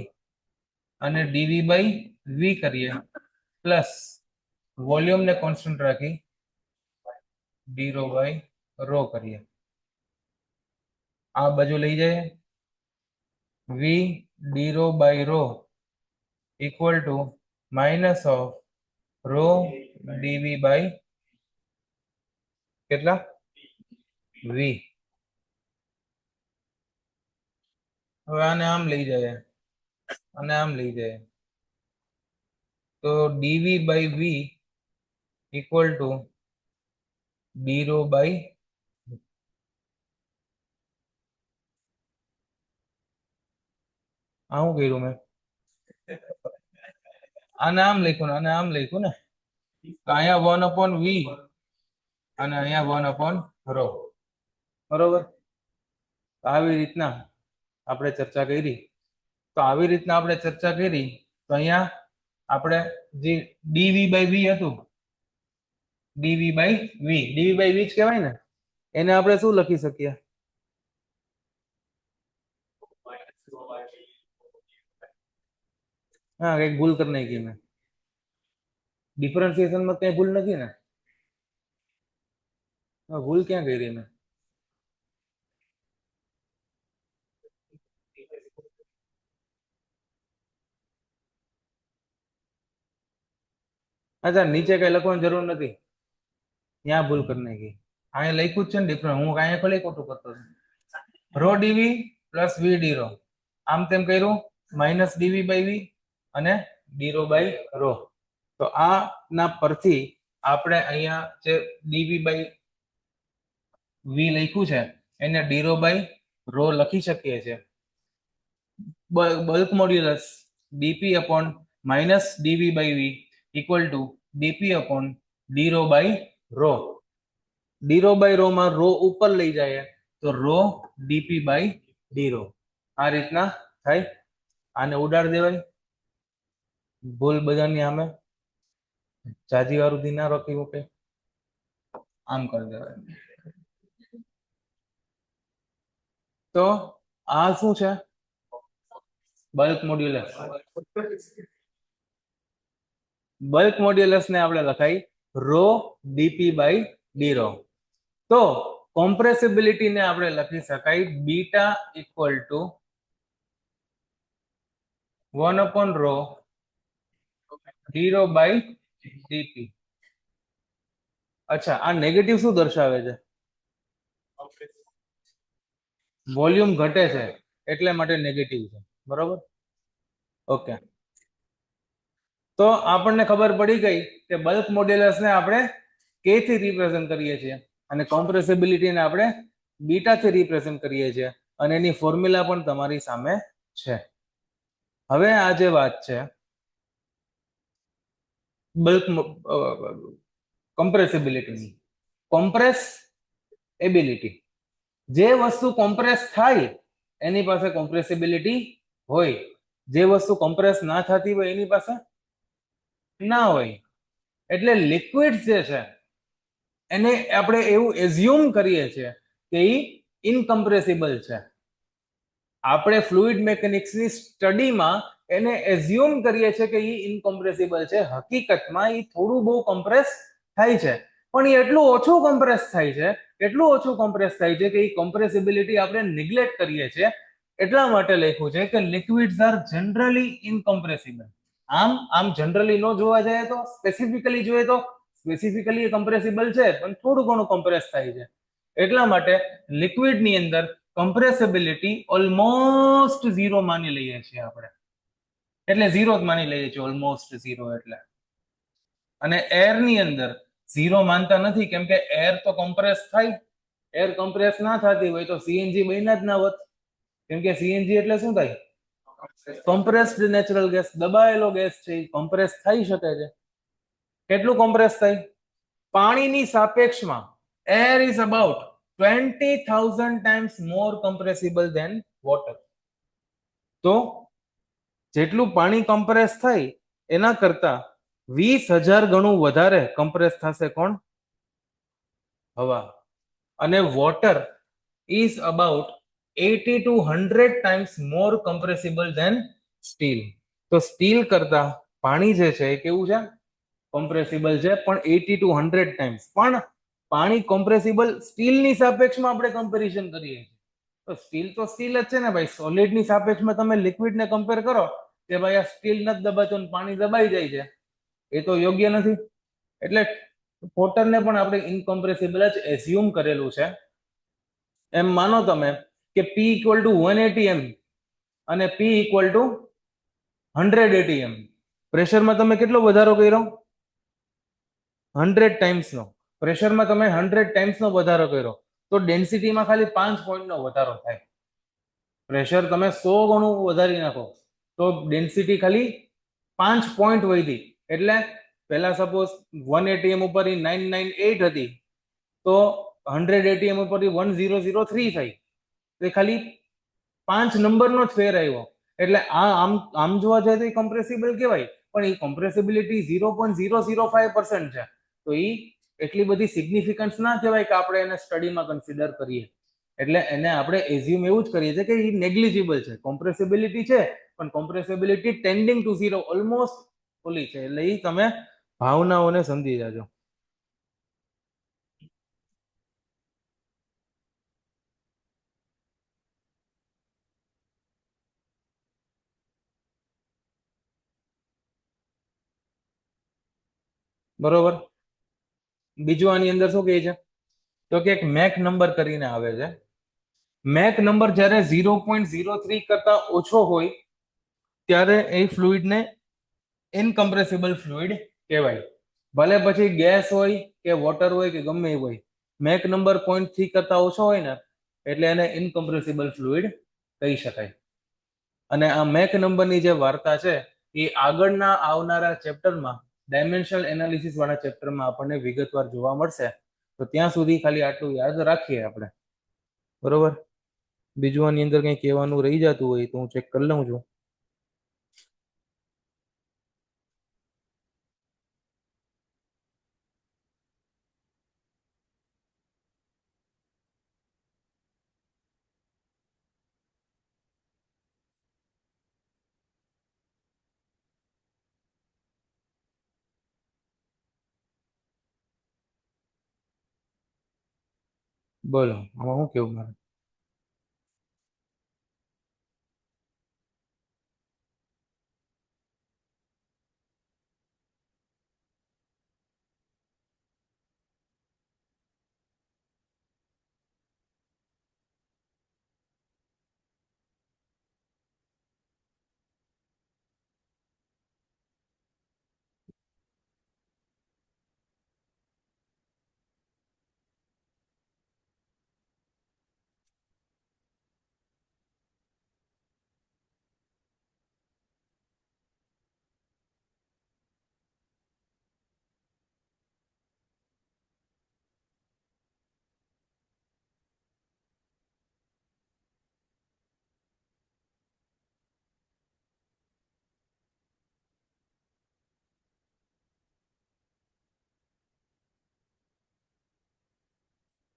અને ડીવી બાય વી કરીએ પ્લસ વોલ્યુમને કોન્સ્ટન્ટ રાખી ડી રો બાય રો કરીએ. આ બાજુ લઈ જઈએ. V D rho by rho equal to minus of rho D V by કેટલા વી. હવે આને આમ લઈ જાય અને આમ લઈ જાય તો dv by v equal to d rho by આ શું કર્યું મેં? આને આમ લખ્યું ને આને આમ લખ્યું ને, તો અહીંયા 1/v અને અહીંયા 1/ρ. બરોબર. આવી રીતના આપણે ચર્ચા કરી. તો આવી રીતના આપણે ચર્ચા કરી તો અહીંયા આપણે જે ડીવી બાય વી હતું, ડીવી બાય વી જ કહેવાય ને, એને આપણે શું લખી શકીએ? હા, કઈક ભૂલ કરી નાખી મેં. ડિફરન્સિએશન માં કઈ ભૂલ નથી ને? ભૂલ ક્યાં કરી મેં? અચ્છા, નીચે કઈ લખવાની જરૂર નથી, ત્યાં ભૂલ કરી નાખી. અહીંયા લખ્યું જ છે ને ડિફરન્સ. હું અહીંયા ખાલી ખોટું કરતો છું. Rho dv plus v D rho, આમ તેમ કર્યું માઇનસ ડીવી બાય વી અને ડી રો બાય રો. તો આ ના પરથી આપણે અહીંયા જે ડીવી બાય વી લખ્યું છે એને ડી રો બાય રો લખી શકીએ છીએ. Bulk modulus dp upon minus dv by v equal to dp upon d rho by rho. D rho by rho માં રો ઉપર લઈ જાય તો rho DP by D rho. આ રીતના થાય. આને ઉડાડી દેવાય. ભૂલ બધાની સામે જાજી વાળું ધી ના રોકી મૂકે, આમ કરી દેવાય. તો આ શું છે? Bulk modulus. બલ્ક મોડ્યુલસ ને આપણે લખાય rho DP by D rho. તો કોમ્પ્રેસિબિલિટી ને આપણે લખી શકાય beta equal to 1/ρ D rho by D P. અચ્છા, આ નેગેટિવ શું દર્શાવે છે? વોલ્યુમ ઘટે છે એટલે માટે નેગેટિવ છે. બરોબર. ઓકે. તો આપણને ખબર પડી ગઈ કે બલ્ક મોડ્યુલસ ને આપણે કે થી રિપ્રેઝન્ટ કરીએ છીએ અને કોમ્પ્રેસિબિલિટી ને આપણે બીટા થી રિપ્રેઝન્ટ કરીએ છીએ અને એની ફોર્મ્યુલા પણ તમારી સામે છે. હવે આ જે વાત છે બલ્ક કોમ્પ્રેસિબિલિટીની, કોમ્પ્રેસ એબિલિટી, જે વસ્તુ કોમ્પ્રેસ થાય એની પાસે કોમ્પ્રેસિબિલિટી હોય, જે વસ્તુ કોમ્પ્રેસ ના થતી હોય એની પાસે ના હોય. એટલે લિક્વિડ જે છે એને આપણે એવું એઝ્યુમ કરીએ છીએ કે એ ઇનકમ્પ્રેસિબલ છે. આપણે ફ્લુઇડ મેકેનિક્સની સ્ટડીમાં એને એઝ્યુમ કરીએ છીએ કે એ ઇનકોમ્પ્રેસિબલ છે. હકીકતમાં એ થોડું બહુ કોમ્પ્રેસ થાય છે, પણ એ એટલું ઓછું કોમ્પ્રેસ થાય છે, એટલું ઓછું કોમ્પ્રેસ થાય છે કે એ કોમ્પ્રેસિબિલિટી આપણે નિગ્લેક્ટ કરીએ છીએ. એટલા માટે લખ્યું છે કે લિક્વિડ્સ આર જનરલી ઇનકોમ્પ્રેસિબલ. આમ જનરલી ન જોવા જાય તો સ્પેસિફિકલી જોઈએ તો સ્પેસિફિકલી કોમ્પ્રેસિબલ છે પણ થોડું ઘણું કોમ્પ્રેસ થાય છે. એટલા માટે લિક્વિડની અંદર કોમ્પ્રેસિબિલિટી ઓલમોસ્ટ ઝીરો માની લઈએ છીએ આપણે, એટલે ઝીરો જ માની લઈએ છીએ, ઓલમોસ્ટ ઝીરો એટલે. અને એર ની અંદર ઝીરો માનતા નથી, કેમ કે એર તો કોમ્પ્રેસ થાય. એર કોમ્પ્રેસ ના થતી હોય તો સીએનજી બન્યા જ ના હોત, કેમ કે સીએનજી એટલે શું થાય? કોમ્પ્રેસ્ડ નેચરલ ગેસ, દબાયેલો ગેસ છે, કોમ્પ્રેસ થઈ શકે છે. કેટલું કોમ્પ્રેસ થાય? પાણીની સાપેક્ષમાં air is about 20,000 times more compressible than water. તો જેટલું પાણી કમ્પ્રેસ થાય એના કરતા 20,000 ગણું વધારે કમ્પ્રેસ થશે કોણ? હવા. અને water is about 80 to 100 times more compressible than steel. તો સ્ટીલ કરતા પાણી જે છે એ કેવું છે? કોમ્પ્રેસિબલ છે, પણ 80 to 100 times. પણ પાણી કોમ્પ્રેસિબલ સ્ટીલની સાપેક્ષમાં આપણે કમ્પેરિઝન કરીએ છીએ. તો સ્ટીલ તો સ્ટીલ જ છે ને ભાઈ. સોલિડની સાપેક્ષમાં તમે લિક્વિડને કમ્પેર કરો કે ભાઈ આ સ્ટીલ નથી દબાતું પાણી દબાઈ જાય છે, એ તો યોગ્ય નથી. એટલે વોટરને પણ આપણે ઇનકોમ્પ્રેસિબલ જ એઝ્યુમ કરેલું છે. એમ માનો તમે કે P ઇક્વલ ટુ 180 એમ અને P ઇક્વલ ટુ 180 એમ. પ્રેશરમાં તમે કેટલો વધારો કર્યો? 100 ટાઈમ્સનો. પ્રેશરમાં તમે 100 ટાઈમ્સનો વધારો કર્યો તો ડેન્સિટીમાં ખાલી 5 પોઈન્ટનો વધારો થાય. પ્રેશર તમે 100 ગણું વધારી નાખો તો ડેન્સિટી ખાલી 5 પોઈન્ટ વધી. એટલે પહેલા સપોઝ 180 એમ ઉપર 998 હતી તો 180 એમ ઉપર 1003 થઈ. એ ખાલી 5 નંબરનો જ ફેર આવ્યો. એટલે આમ જોવા જાય તો એ કમ્પ્રેસિબલ કહેવાય, પણ એ કમ્પ્રેસિબિલિટી 0.005% છે. તો એ એટલી બધી સિગ્નિફિકન્સ ના કહેવાય કે આપણે એને સ્ટડીમાં કન્સિડર કરીએ. એટલે એને આપણે એઝ્યુમ એવું જ કરીએ છીએ કે એ નેગ્લિજિબલ છે. કોમ્પ્રેસિબિલિટી છે પણ કોમ્પ્રેસિબિલિટી ટેન્ડિંગ ટુ 0 ઓલમોસ્ટ ઓલી છે. એટલે એ તમે ભાવનાઓને સમજી જાજો. બરોબર. બીજું આની અંદર શું કહે છે તો કે એક મેક નંબર કરીને આવે છે. મેક નંબર જ્યારે 0.03 કરતા ઓછો હોય ત્યારે એ ફ્લુઇડને ઇનકમ્પ્રેસિબલ ફ્લુઇડ કહેવાય. ભલે પછી ગેસ હોય કે વોટર હોય કે ગમે એ હોય, મેક નંબર 0.3 કરતા ઓછો હોય ને એટલે એને ઇનકમ્પ્રેસિબલ ફ્લુઇડ કહી શકાય. અને આ મેક નંબરની જે વાર્તા છે એ આગળના આવનારા ચેપ્ટરમાં, ડાયમેન્શનલ એનાલિસિસ વાળા ચેપ્ટરમાં આપણને વિગતવાર જોવા મળશે. તો ત્યાં સુધી ખાલી આટલું યાદ રાખીએ આપણે. બરોબર. બીજું આની અંદર કંઈ કહેવાનું રહી જતું હોય તો હું ચેક કરી લઉં છું. બોલો આમાં શું કેવું મારે?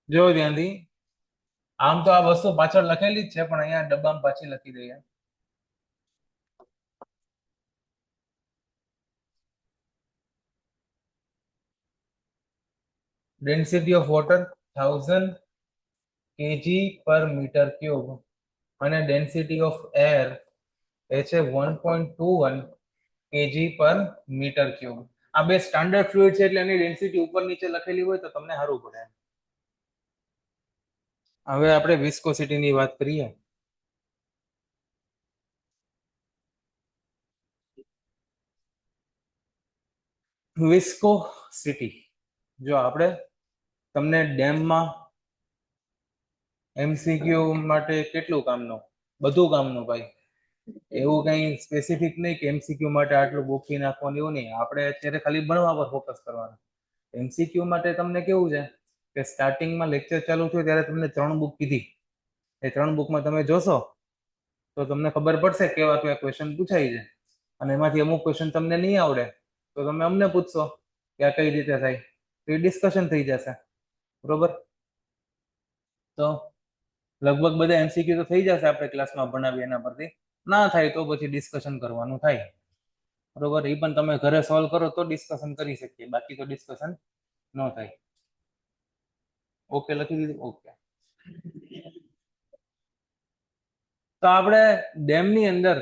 જો ધ્યાનથી, આમ તો આ વસ્તુ પાછળ લખેલી જ છે પણ અહીંયા ડબ્બામાં પાછી લખી દઈએ. ડેન્સિટી ઓફ વોટર 1000 kg પર મીટર ક્યુબ અને ડેન્સિટી ઓફ એર એ છે 1.21 kg પર મીટર ક્યુબ. આ બે સ્ટાન્ડર્ડ ફ્લુઇડ છે એટલે એની ડેન્સિટી ઉપર નીચે લખેલી હોય તો તમને સારું પડે. હવે આપણે વિસ્કોસિટીની વાત કરીએ. વિસ્કોસિટી, જો આપણે તમને ડેમમાં MCQ માટે કેટલું કામનું? બધું કામનું ભાઈ. એવું કઈ સ્પેસિફિક નહીં કે MCQ માટે આટલું ગોખી નાખવાનું, એવું નહીં. આપણે અત્યારે ખાલી ભણવા પર ફોકસ કરવાનું. MCQ માટે તમને કેવું છે કે સ્ટાર્ટિંગમાં લેક્ચર ચાલુ થયું ત્યારે તમને 3 બુક કીધી. એ 3 બુકમાં તમે જોશો તો તમને ખબર પડશે કેવા કેવા ક્વેશ્ચન પૂછાય છે. અને એમાંથી અમુક ક્વેશ્ચન તમને નહીં આવડે તો તમે અમને પૂછશો કે આ કઈ રીતે થાય, તો એ ડિસ્કશન થઈ જશે. બરોબર. તો લગભગ બધા MCQ તો થઈ જશે આપણે ક્લાસમાં ભણાવીએ એના પરથી. ના થાય તો પછી ડિસ્કશન કરવાનું થાય. બરોબર. એ પણ તમે ઘરે સોલ્વ કરો તો ડિસ્કશન કરી શકીએ, બાકી તો ડિસ્કશન ન થાય. ઓકે લખી દીધું. ઓકે, તો આપણે ડેમની અંદર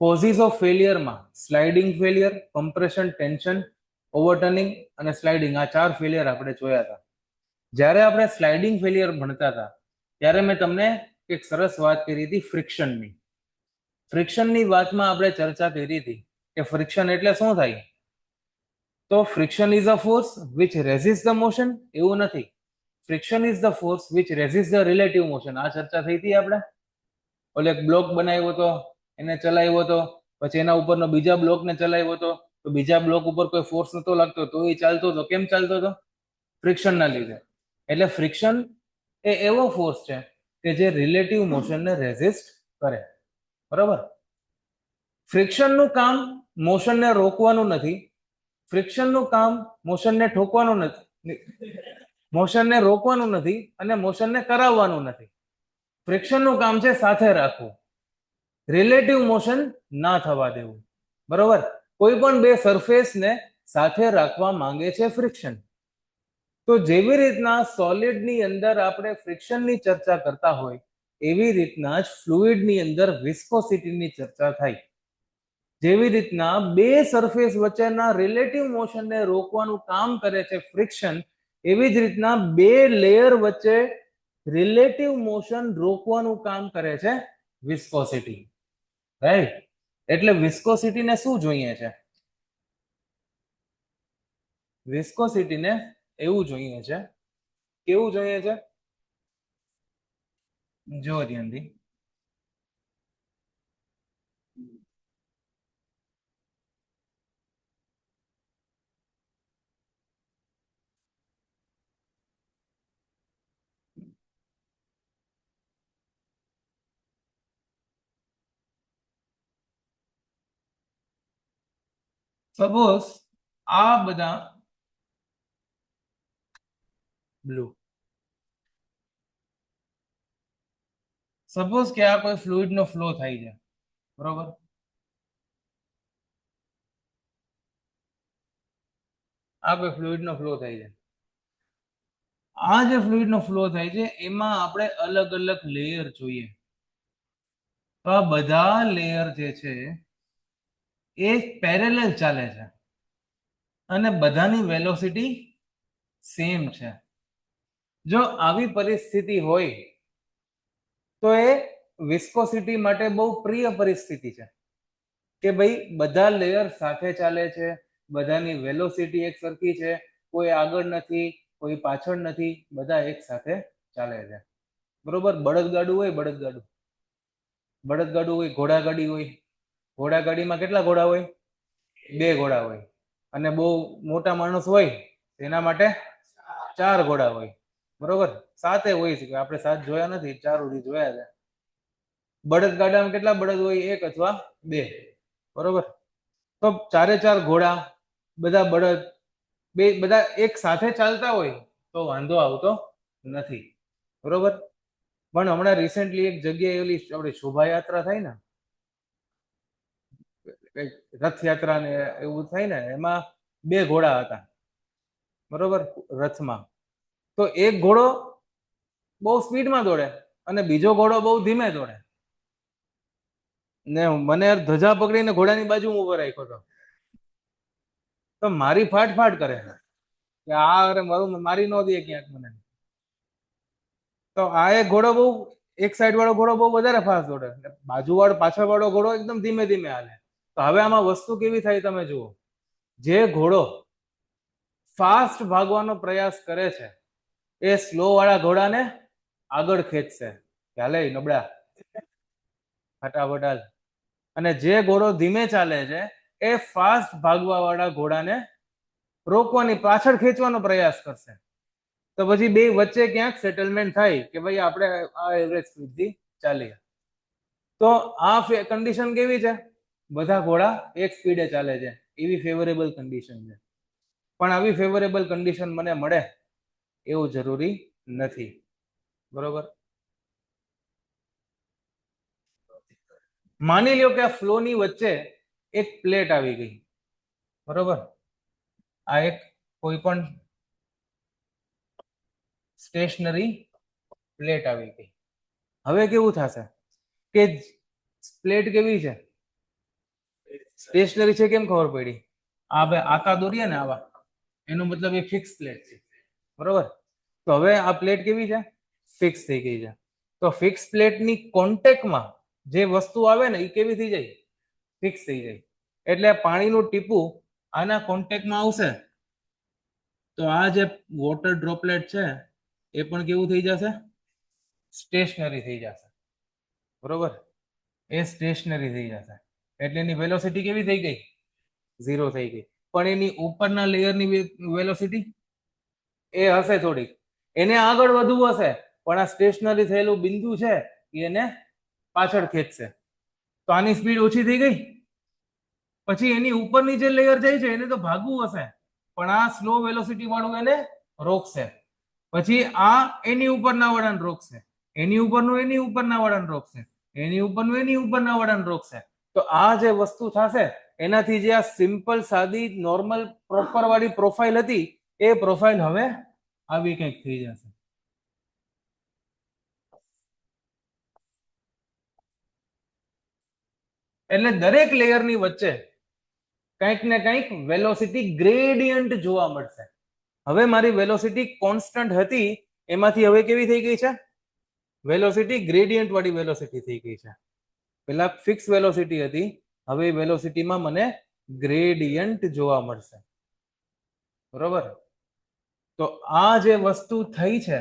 કોઝિસ ઓફ ફેલિયરમાં sliding failure, compression, tension, overturning અને સ્લાઇડિંગ, આ 4 ફેલિયર આપણે જોયા હતા. જ્યારે આપણે સ્લાઇડિંગ ફેલિયર ભણતા હતા ત્યારે મેં તમને એક સરસ વાત કરી હતી ફ્રિક્શનની. ફ્રિક્શનની વાતમાં આપણે ચર્ચા કરી હતી કે ફ્રિક્શન એટલે શું થાય. તો friction is a force which resist the motion, એવું નથી. Friction is the force which resist the relative motion. આ ચર્ચા થઈ હતી આપણે. ઓલે એક બ્લોક બનાવ્યો હતો, એને ચલાવ્યો હતો, પછી એના ઉપરનો બીજા બ્લોકને ચલાવ્યો હતો, તો બીજા બ્લોક ઉપર કોઈ ફોર્સ નતો લાગતો તો એ ચાલતો હતો. કેમ ચાલતો હતો? ફ્રિક્શનના લીધે. એટલે ફ્રિક્શન એ એવો ફોર્સ છે કે જે રિલેટિવ મોશનને રેઝિસ્ટ કરે. બરાબર. ફ્રિક્શનનું કામ મોશનને રોકવાનું નથી, ફ્રિક્શનનું કામ મોશનને ઠોકવાનું નથી, મોશનને રોકવાનું નથી અને મોશનને કરાવવાનું નથી. ફ્રિક્શનનું કામ છે સાથે રાખવું, રિલેટિવ મોશન ના થવા દેવું. બરોબર. કોઈ પણ બે સરફેસને સાથે રાખવા માંગે છે ફ્રિક્શન. તો જેવી રીતના સોલિડની અંદર આપણે ફ્રિક્શનની ચર્ચા કરતા હોય એવી રીતના જ ફ્લુઇડની અંદર વિસ્કોસિટીની ચર્ચા થાય. જેવી રીતના બે સરફેસ વચ્ચેના રિલેટિવ મોશનને રોકવાનું કામ કરે છે ફ્રિક્શન, એવી જ રીતના બે લેયર વચ્ચે રિલેટિવ મોશન રોકવાનું કામ કરે છે વિસ્કોસિટી. રાઈટ. એટલે વિસ્કોસિટીને શું જોઈએ છે? વિસ્કોસિટીને એવું જોઈએ છે, કેવું જોઈએ છે? જો ધ્યાનથી, સપોઝ આ બધા બ્લુ, સપોઝ કે આ કોઈ ફ્લુઇડ નો ફ્લો થાય છે. બરોબર. આ કોઈ ફ્લુઇડ નો ફ્લો થાય છે. આ જે ફ્લુઇડ નો ફ્લો થાય છે એમાં આપણે અલગ અલગ લેયર જોઈએ. તો આ બધા લેયર જે છે એ પેરેલલ ચાલે છે અને બધાની વેલોસિટી સેમ છે. જો આવી પરિસ્થિતિ હોય તો એ વિસ્કોસિટી માટે બહુ પ્રિય પરિસ્થિતિ છે કે ભાઈ બધા લેયર સાથે ચાલે છે, બધાની વેલોસિટી એક સરખી છે, કોઈ આગળ નથી, કોઈ પાછળ નથી, બધા એક સાથે ચાલે છે. બરોબર. બળદગાડું હોય, બળદગાડું બળદગાડું હોય, ઘોડાગાડી હોય. ઘોડાગાડીમાં કેટલા ઘોડા હોય? 2 ઘોડા હોય. અને બહુ મોટા માણસ હોય એના માટે 4 ઘોડા હોય. બરોબર. 7 હોય છે, આપણે 7 જોયા નથી, 4 સુધી જોયા છે. બળદગાડામાં કેટલા બળદ હોય? 1 અથવા 2. બરોબર. તો 4 ઘોડા, બધા બળદ, બે બધા એક સાથે ચાલતા હોય તો વાંધો આવતો નથી. બરોબર. પણ હમણાં રિસેન્ટલી એક જગ્યાએ એલી આપણી શોભાયાત્રા થાય ને, રથયાત્રા ને એવું થાય ને, એમાં 2 ઘોડા હતા. બરોબર. રથમાં તો એક ઘોડો બહુ સ્પીડમાં દોડે અને બીજો ઘોડો બહુ ધીમે દોડે. ને મને ધજા પકડીને ઘોડાની બાજુ ઉભો રાખ્યો હતો. તો મારી ફાટ કરે કે આ અરે મારું મારી ન દે ક્યાંક મને. તો આ એક ઘોડો બહુ, એક સાઈડ વાળો ઘોડો બહુ વધારે ફાસ્ટ દોડે, બાજુ વાળો પાછળ વાળો ઘોડો એકદમ ધીમે ધીમે હાલે. તો હવે આમાં વસ્તુ કેવી થાય તમે જુઓ. જે ઘોડો ફાસ્ટ ભાગવાનો પ્રયાસ કરે છે એ સ્લો વાળા ઘોડાને આગળ ખેંચશે. ચાલે નબળા, ફટાફટ હાલ. અને જે ઘોડો ધીમે ચાલે છે એ ફાસ્ટ ભાગવા વાળા ઘોડાને રોકવાની, પાછળ ખેંચવાનો પ્રયાસ કરશે. તો પછી બે વચ્ચે ક્યાંક સેટલમેન્ટ થાય કે ભાઈ આપણે આ એવરેજ સ્પીડથી ચાલીએ. તો આ કન્ડિશન કેવી છે? બધા ઘોડા એક સ્પીડે ચાલે છે એવી ફેવરેબલ કન્ડિશન છે. પણ આવી ફેવરેબલ કન્ડિશન મને મળે એવું જરૂરી નથી. બરોબર. માની લ્યો કે આ ફ્લોની વચ્ચે એક પ્લેટ આવી ગઈ. બરોબર. આ એક કોઈ પણ સ્ટેશનરી પ્લેટ આવી ગઈ. હવે કેવું થશે કે પ્લેટ કેવી છે, સ્ટેશનરી છે, કેમ ખબર પડી? આ બે આકા દોરીએ ને આવા, એનો મતલબ એ ફિક્સ પ્લેટ છે, બરોબર. તો હવે આ પ્લેટ કેવી છે, ફિક્સ થઈ ગઈ છે. તો ફિક્સ પ્લેટની કોન્ટેક્ટમાં જે વસ્તુ આવે ને એ કેવી થઈ જાય, ફિક્સ થઈ જાય. એટલે પાણીનું ટીપું આના કોન્ટેક્ટમાં આવશે તો આ જે વોટર ડ્રોપલેટ છે એ પણ કેવું થઈ જશે, સ્ટેશનરી થઈ જશે, બરોબર. એ સ્ટેશનરી થઈ જશે એટલે એની વેલોસિટી કેવી થઈ ગઈ, 0 થઈ ગઈ. પણ એની ઉપરના લેયરની વેલોસિટી એ હશે થોડીક, એને આગળ વધવું હશે, પણ આ સ્ટેશનરી થયેલું બિંદુ છે એને પાછળ ખેંચશે. તો આની સ્પીડ ઓછી થઈ ગઈ. પછી એની ઉપરની જે લેયર જાય છે એને તો ભાગવું હશે, પણ આ સ્લો વેલોસિટી વાળું એને રોકશે. પછી આ એની ઉપરના વળાંક રોકશે, એની ઉપરનું એની ઉપરના વળાંક રોકશે, એની ઉપરનું એની ઉપરના વળાંક રોકશે. તો આ જે વસ્તુ થશે એનાથી જે આ સિમ્પલ સાદી નોર્મલ પ્રોપર વાળી પ્રોફાઇલ હતી એ પ્રોફાઇલ હવે આવી કંઈક થઈ જશે. એટલે દરેક લેયરની વચ્ચે કંઈક ને કંઈક વેલોસિટી ગ્રેડિયન્ટ જોવા મળશે. હવે મારી વેલોસિટી કોન્સ્ટન્ટ હતી એમાંથી હવે કેવી થઈ ગઈ છે, વેલોસિટી ગ્રેડિયન્ટ વાળી વેલોસિટી થઈ ગઈ છે. પેલા ફિક્સ વેલોસિટી હતી, હવે વેલોસિટીમાં મને ગ્રેડિયન્ટ જોવા મળશે, બરોબર. તો આ જે વસ્તુ થઈ છે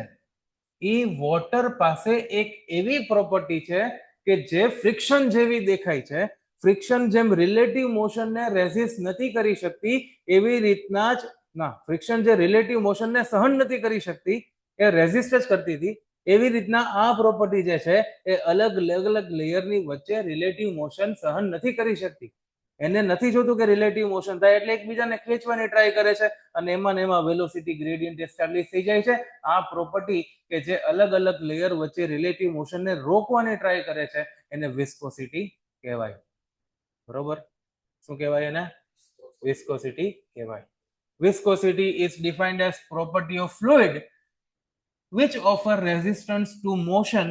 એ વોટર પાસે એક એવી પ્રોપર્ટી છે કે જે ફ્રિક્શન જેવી દેખાય છે. ફ્રિક્શન જેમ રિલેટિવ મોશનને રેઝિસ્ટ નથી કરી શકતી એવી રીતના જ ફ્રિક્શન જે રિલેટિવ મોશનને સહન નથી કરી શકતી, એ રેઝિસ્ટ જ કરતી હતી, એવી રીતના આ પ્રોપર્ટી જે છે એ અલગ અલગ લેયરની વચ્ચે રિલેટિવ મોશન સહન નથી કરી શકતી. એને નથી જોતું કે રિલેટિવ મોશન થાય એટલે એકબીજાને ખેંચવાની ટ્રાય કરે છે અને એમાં વેલોસિટી ગ્રેડિયન્ટ એસ્ટાબ્લિશ થઈ જાય છે. આ પ્રોપર્ટી કે જે અલગ અલગ લેયર વચ્ચે રિલેટિવ મોશનને રોકવાની ટ્રાય કરે છે એને વિસ્કોસિટી કહેવાય, બરોબર. શું કહેવાય એને, વિસ્કોસિટી કહેવાય. Viscosity is defined as property of fluid which offer resistance to motion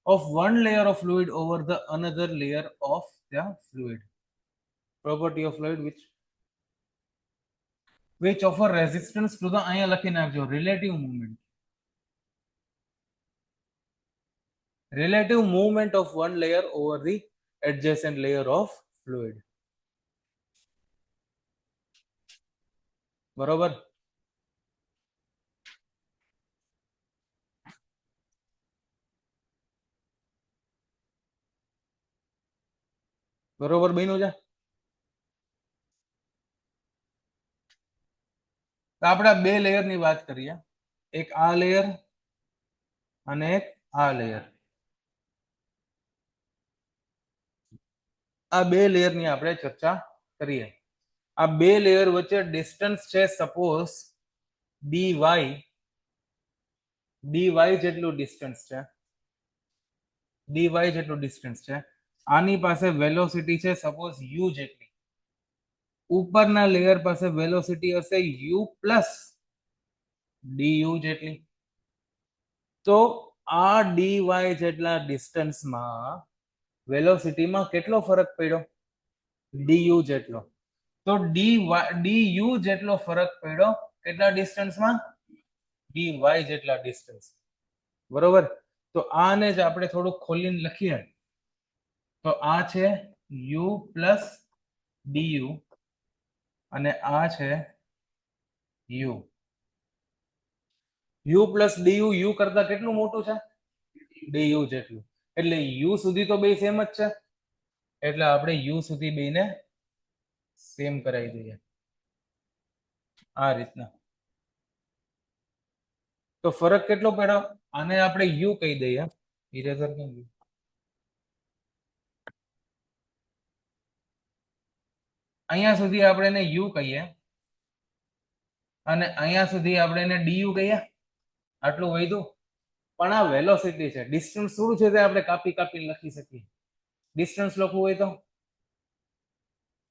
of one layer of fluid over the another layer of the fluid. Property of fluid which offer resistance to the, અહીંયા લખી નાખજો, relative movement of one layer over the adjacent layer of fluid, બરોબર. બરોબર બન્યું છે. તો આપણે બે લેયરની વાત કરીએ, એક આ લેયર અને એક આ લેયર. આ બે લેયરની આપણે ચર્ચા કરીએ. આ બે લેયર વચ્ચે ડિસ્ટન્સ છે સપોઝ dy જેટલું ડિસ્ટન્સ છે, dy જેટલું ડિસ્ટન્સ છે. આની પાસે વેલોસિટી છે સપોઝ u જેટલી, ઉપરના લેયર પાસે વેલોસિટી હશે u પ્લસ du જેટલી. તો આ dy જેટલા ડિસ્ટન્સમાં વેલોસિટીમાં કેટલો ફરક પડ્યો, du જેટલો. તો du જેટલો ફરક પડ્યો કેટલા ડિસ્ટન્સમાં, dy જેટલા ડિસ્ટન્સ, બરોબર. તો આને જ આપણે થોડું ખોલીને લખીએ તો આ છે u પ્લસ du અને આ છે u. u plus du u કરતા કેટલું મોટું છે, du જેટલું. એટલે u સુધી તો બે સેમ જ છે એટલે આપણે u સુધી બેને સેમ કરાવી દઈએ આ રીતના. તો ફરક કેટલો પડ્યો, આને આપણે u કહી દઈએ, ઇરેઝર કેમ ગયું, અહીંયા સુધી આપણે એને u કહીએ અને અહીંયા સુધી આપણે એને du કહીએ, આટલું વધ્યું. પણ આ વેલોસિટી છે, ડિસ્ટન્સ થોડું છે તે આપણે કાપી કાપીને લખી શકીએ. ડિસ્ટન્સ લખવું હોય તો,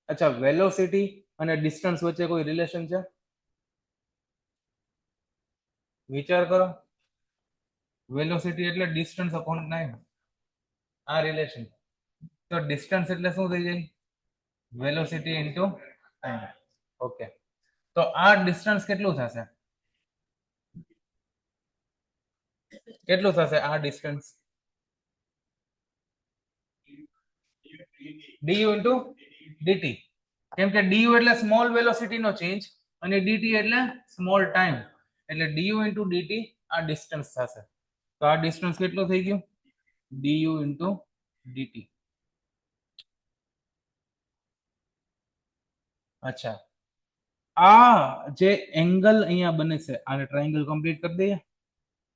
અચ્છા, વેલોસિટી અને ડિસ્ટન્સ વચ્ચે કોઈ રિલેશન છે, વિચાર કરો. વેલોસિટી એટલે ડિસ્ટન્સ અપોન ટાઈમ, આ રિલેશન. તો ડિસ્ટન્સ એટલે શું થઈ જાય? Velocity into time. ઓકે, તો આ ડિસ્ટન્સ કેટલું થશે? કેટલું થશે આ ડિસ્ટન્સ? du into dt. કેમ કે du એટલે સ્મોલ વેલોસિટી નો ચેન્જ અને dt એટલે સ્મોલ ટાઈમ, એટલે du ઇન્ટુ dt આ ડિસ્ટન્સ થશે. તો આ ડિસ્ટન્સ કેટલું થઈ ગયું? du into dt. અચ્છા, આ જે એંગલ અહીંયા બને છે, આને ટ્રાયેંગલ કમ્પ્લીટ કરી દઈએ.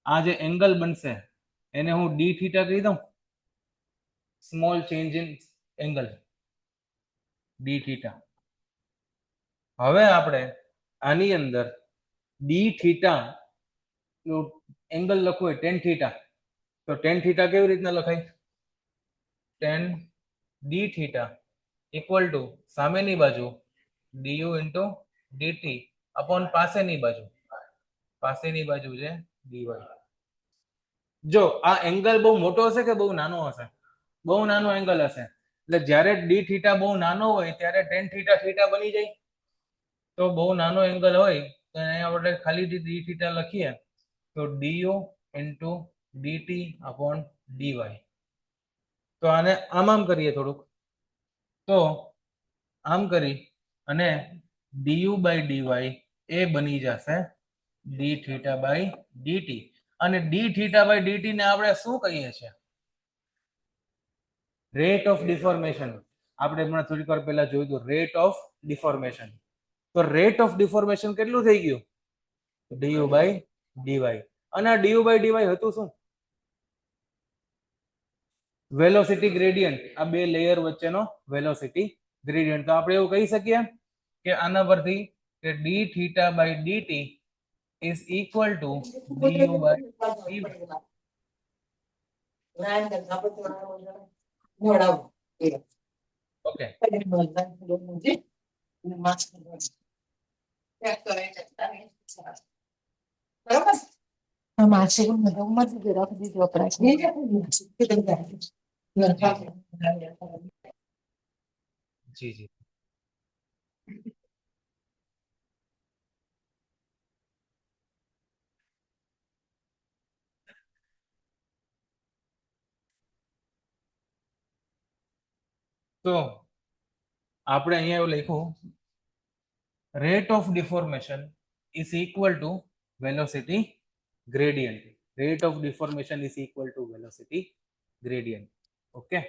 આ જે એંગલ બનશે એને હું ડી થીટા કહી દઉં, small change in angle, D theta. હવે આપણે આની અંદર ડી થીટા એંગલ લખવું હોય ટેન થીટા, તો ટેન થીટા કેવી રીતના લખાય? Ten D theta equal to સામેની બાજુ du ઇન્ટુ dt અપોન પાસેની બાજુ, પાસેની બાજુ છે dy. જો આ એંગલ બહુ મોટો હશે કે બહુ નાનો હશે? બહુ નાનો એંગલ હશે, એટલે જ્યારે ડી થીટા બહુ નાનો હોય ત્યારે ટેન થીટા થીટા બની જાય. તો બહુ નાનો એંગલ હોય તો અહીંયા આપણે ખાલી ડી થીટા લખીએ તો du into dt upon dy. તો આને આમ કરીએ થોડુંક, તો આમ કરી અને du બાય dy એ બની જશે ડી થીટા બાય dt. અને ડી થીટા બાય dt ને આપણે શું કહીએ છીએ? Rate of deformation. આપણે હમણાં થોડીક વાર પહેલા જોયું હતું રેટ ઓફ ડિફોર્મેશન. તો રેટ ઓફ ડિફોર્મેશન કેટલું થઈ ગયું? du by dy. અને આ du બાય dy હતું શું? વેલોસિટી ગ્રેડિયન્ટ, આ બે લેયર વચ્ચેનો વેલોસિટી ગ્રેડિયન્ટ. તો આપણે એવું કહી શકીએ કે આના પરથી કે d theta by dt is equal to du by dy. Okay. જી જી. તો આપણે અહીંયા એવું લખ્યું rate of deformation is equal to velocity gradient. Rate of deformation is equal to velocity gradient. Okay,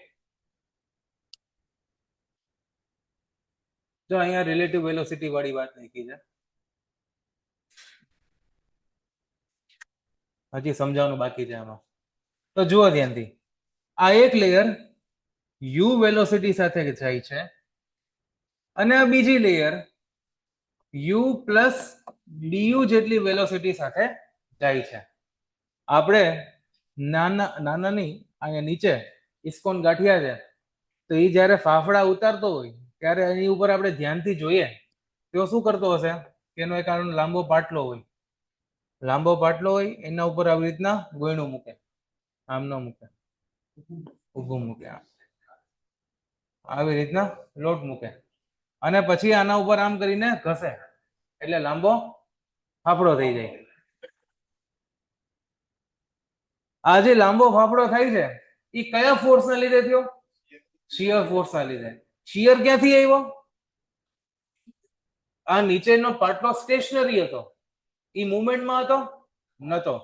જો અહીંયા રિલેટિવ વેલોસિટી વાળી વાત લખી છે, હજી સમજાવવાનું બાકી છે આમાં. તો જુઓ ધ્યાનથી, આ એક લેયર u વેલોસિટી સાથે જાય છે અને આ બીજી લેયર u પ્લસ du જેટલી વેલોસિટી સાથે જાય છે. આપણે નાનાની અહીંયા નીચે ઇસ્કોન ગાંઠિયા છે, તો એ જ્યારે ફાફડા ઉતારતો હોય ત્યારે એની ઉપર આપણે ધ્યાનથી જોઈએ તો શું કરતો હશે કે એનો એક લાંબો પાટલો હોય, લાંબો પાટલો હોય એના ઉપર આવી રીતના ગોયણું મૂકે, આમ ન મૂકે, ઊભું મૂકે, આવી રીતના લોટ મૂકે અને પછી આના ઉપર આમ કરીને ઘસે એટલે લાંબો ફાફડો થઈ જાય. આ જે લાંબો ફાફડો થાય છે એ કયા ફોર્સ ના લીધે થયો? શિયર ફોર્સ ના લીધે. શિયર ક્યાંથી આવ્યો? આ નીચેનો પાટલો સ્ટેશનરી હતો, એ મુવમેન્ટમાં હતો? નતો.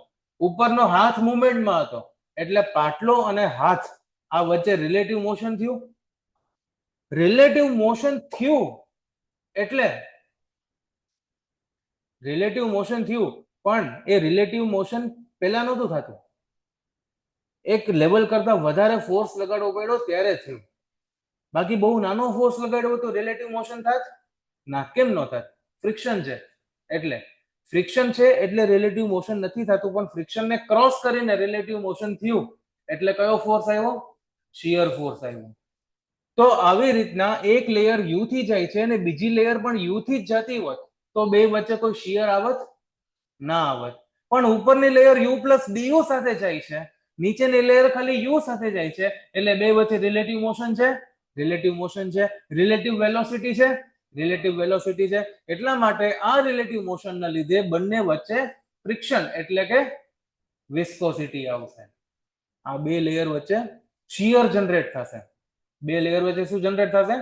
ઉપરનો હાથ મુવમેન્ટમાં હતો, એટલે પાટલો અને હાથ આ વચ્ચે રિલેટિવ મોશન થયું. રિલેટિવ મોશન થયું એટલે રિલેટિવ મોશન થયું, પણ એ રિલેટિવ મોશન પહેલા નહોતું થતું. એક લેવલ કરતા વધારે ફોર્સ લગાડવો પડ્યો ત્યારે થયું. બાકી બહુ નાનો ફોર્સ લગાડ્યો તો રિલેટિવ મોશન થાત ના? કેમ ન થાત? ફ્રિક્શન છે એટલે. ફ્રિક્શન છે એટલે રિલેટિવ મોશન નથી થતું, પણ ફ્રિક્શનને ક્રોસ કરીને રિલેટિવ મોશન થયું એટલે કયો ફોર્સ આવ્યો? શિયર ફોર્સ આવ્યો. તો આવી રીતના એક લેયર યુ થી જાય છે અને બીજી લેયર પણ યુ થી જ જતી હોત તો બે વચ્ચે કોઈ શિયર આવત? ના આવત. પણ ઉપરની લેયર u પ્લસ du સાથે જાય છે, નીચેની લેયર ખાલી u સાથે જાય છે, એટલે બે વચ્ચે રિલેટિવ મોશન છે, રિલેટિવ મોશન છે, રિલેટિવ વેલોસિટી છે, રિલેટિવ વેલોસિટી છે. એટલા માટે આ રિલેટિવ મોશનના લીધે બંને વચ્ચે ફ્રિક્શન એટલે કે વિસ્કોસિટી આવશે. આ બે લેયર વચ્ચે શિયર જનરેટ થશે. બે લેયર વચ્ચે શું જનરેટ થશે?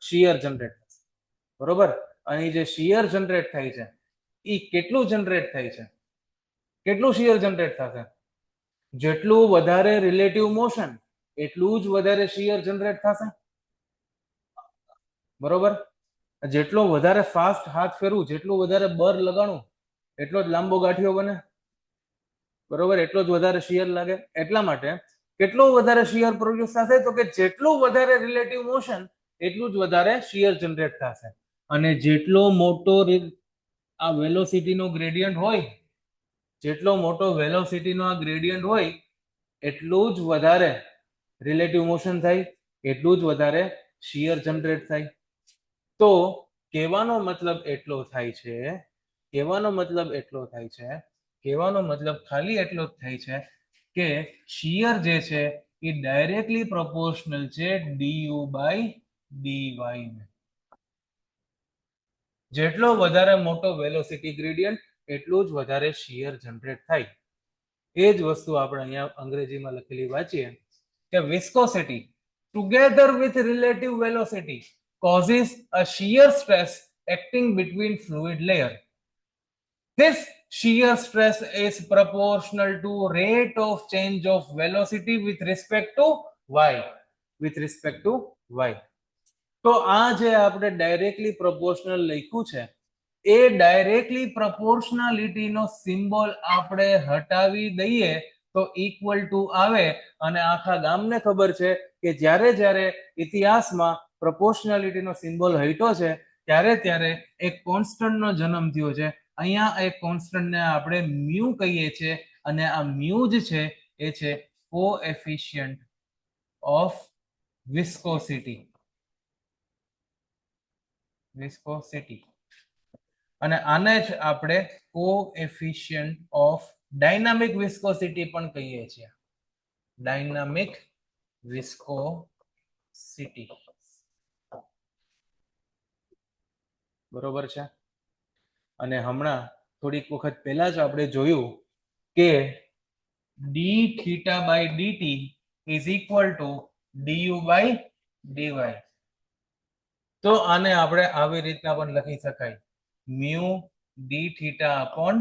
શિયર જનરેટ થશે. બરોબર. અહીં જે શિયર જનરેટ થાય છે એ કેટલું જનરેટ થાય છે? કેટલું શિયર જનરેટ થશે? જેટલું વધારે રિલેટિવ મોશન એટલું જ વધારે શિયર જનરેટ થશે. બરોબર. જેટલો વધારે ફાસ્ટ હાથ ફેરવું, જેટલું વધારે બર લગાડું એટલો જ લાંબો ગાંઠિયો બને. બરોબર. એટલો જ વધારે શિયર લાગે. એટલા માટે કેટલો વધારે શિયર પ્રોડ્યુસ થશે? તો કે જેટલું વધારે રિલેટિવ મોશન એટલું જ વધારે શિયર જનરેટ થશે. અને જેટલો મોટો આ વેલોસિટીનો ગ્રેડિયન્ટ હોય, જેટલો મોટો વેલોસિટીનો આ ગ્રેડિયન્ટ હોય એટલું જ વધારે રિલેટિવ મોશન થાય, એટલું જ વધારે શિયર જનરેટ થાય. તો કહેવાનો મતલબ એટલો થાય છે, કહેવાનો મતલબ એટલો થાય છે, કહેવાનો મતલબ ખાલી એટલો જ થાય છે કે શિયર જે છે એ ડાયરેક્ટલી પ્રોપોર્શનલ છે du બાય dy ને. જેટલો વધારે મોટો વેલોસિટી ગ્રેડિયન્ટ એટલું જ વધારે શિયર જનરેટ થાય. એ જ વસ્તુ આપણે અહીંયા અંગ્રેજીમાં લખેલી વાંચીએ કે viscosity together with relative velocity causes a shear stress acting between fluid layer. This shear stress is proportional to rate of change of velocity with respect to y. With respect to y. તો આ જે આપણે directly proportional લખ્યું છે એ directly પ્રોપોર્શનાલિટીનો symbol આપણે હટાવી દઈએ તો ઇક્વલ ટુ આવે. અને આખા ગામને ખબર છે કે જ્યારે જ્યારે ઇતિહાસમાં પ્રોપોર્શનાલિટીનો સિમ્બોલ હટ્યો છે ત્યારે ત્યારે એક કોન્સ્ટન્ટનો જન્મ થયો છે. અહીંયા એક કોન્સ્ટન્ટને આપણે મ્યુ કહીએ છીએ અને આ મ્યુ જ છે એ છે કોએફિશિયન્ટ ઓફ વિસ્કોસિટી. વિસ્કોસિટી. અને આને જ આપણે કોએફિશિયન્ટ ઓફ ડાયનામિક વિસ્કોસિટી પણ કહીએ છીએ. Dynamic viscosity. બરોબર છે. અને હમણાં થોડીક વખત પહેલા જ આપણે જોયું કે d theta by dt is equal to du by dy. તો આને આપણે આવી રીતના પણ લખી શકાય, mu d theta upon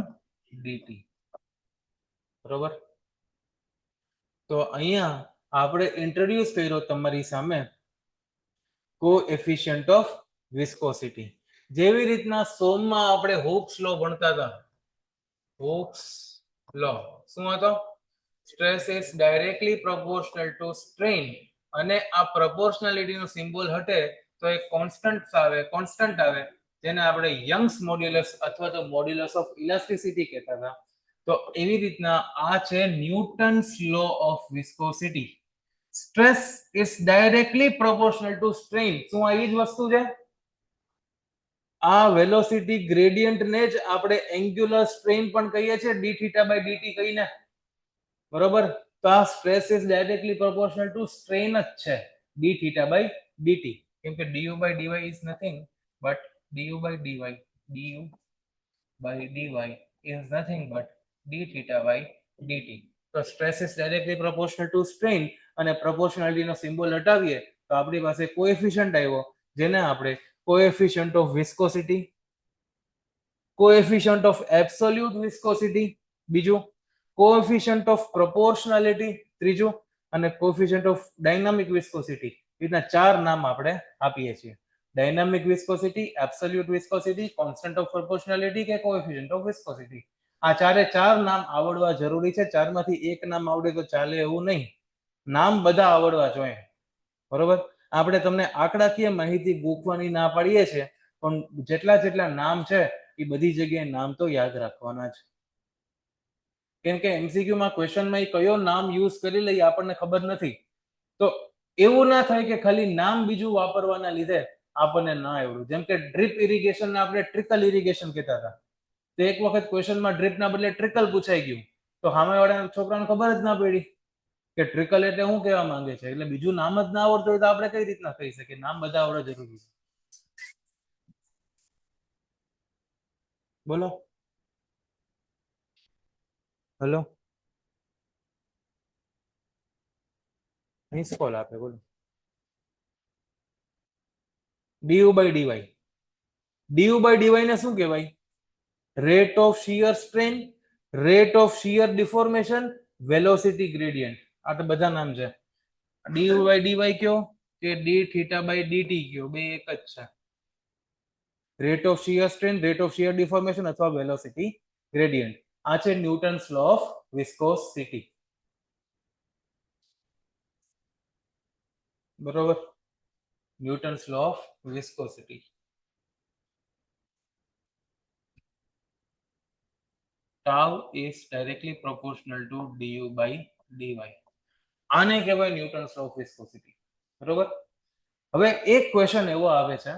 dt. બરોબર. તો અહીંયા આપણે ઇન્ટ્રોડ્યુસ કર્યો તમારી સામે કોએફિશિયન્ટ ઓફ વિસ્કોસિટી. જેવી રીતના સોમમાં આપણે હુક્સ લો ભણતા હતા. હુક્સ લો શું હતો? Stress is directly proportional to strain. અને આ પ્રોપોર્શનાલિટીનો સિમ્બોલ હટે તો એક કોન્સ્ટન્ટ આવે જેને આપણે યંગ્સ મોડ્યુલસ અથવા તો મોડ્યુલસ ઓફ ઇલાસ્ટિસિટી કહેતા હતા. તો એવી રીતના આ છે Newton's law of viscosity. Stress is directly proportional to strain. શું આ એ જ વસ્તુ છે? આ વેલોસિટી ગ્રેડિયન્ટ ને જ આપણે એન્ગ્યુલર સ્ટ્રેન પણ કહીએ છીએ d થીટા બાય dt કહીને. બરોબર. તો આ stress is directly proportional to strain જ છે d થીટા બાય dt. કેમ કે du by dy is nothing but du by dy is nothing but d theta by dt. તો stress is directly proportional to strain અને પ્રોપોર્શનાલિટીનો symbol હટાવીએ તો આપણી પાસે coefficient આવ્યો જેને આપણે coefficient of viscosity, coefficient of absolute viscosity બીજું, coefficient of પ્રોપોર્શનાલિટી ત્રીજું અને કોએફિશિયન્ટ ઓફ ડાયનામિક વિસ્કોસિટી. એના ચાર નામ આપણે આપીએ છીએ. Dynamic viscosity, absolute viscosity, constant of proportionality કે કોએફિશિયન્ટ ઓફ વિસ્કોસિટી. આ ચારે ચાર નામ આવડવા જરૂરી છે. ચારમાંથી એક નામ આવડે તો ચાલે એવું નહીં, નામ બધા આવડવા જોઈએ. બરોબર. આપણે તમને આંકડાકીય માહિતી ગોખવાની ના પાડીએ છીએ પણ જેટલા નામ છે એ બધી જગ્યાએ નામ તો યાદ રાખવાના જ. કેમ કે MCQ માં ક્વેશ્ચનમાં એ કયો નામ યુઝ કરી લઈએ આપણને ખબર નથી. તો એવું ના થાય કે ખાલી નામ બીજું વાપરવાના લીધે આપણને ના આવડ્યું. જેમ કે ડ્રીપ ઇરિગેશન આપણે ટ્રિકલ ઇરિગેશન કહેતા હતા. તો એક વખત ક્વેશ્ચનમાં ડ્રીપ ના બદલે ટ્રિકલ પૂછાઈ ગયું તો સામેવાળા છોકરાને ખબર જ ના પડી કે ટ્રિકલ એટલે શું કહેવા માંગે છે. એટલે બીજું નામ જ ના આવડતું હોય તો આપણે કઈ રીતના કહી શકીએ? નામ બધા આવડે જરૂરી છે. બોલો. હેલો, મિસ કોલ આપે. બોલો. du by dy. du by dy ને શું કહેવાય? Rate of shear strain, rate of shear deformation, velocity gradient. આ તો બધા નામ છે. du by dy કયો કે d થીટા by dt કયો, બે એક જ છે. Rate of shear strain, rate of shear deformation અથવા વેલોસિટી ગ્રેડિયન્ટ. આ છે ન્યૂટન્સ લો ઓફ વિસ્કોસિટી. બરોબર. Newton's law of viscosity. tau is directly proportional to du by dy. આને કહેવાય ન્યૂટન્સ લો ઓફ વિસ્કોસિટી. બરોબર. હવે એક ક્વેશ્ચન એવો આવે છે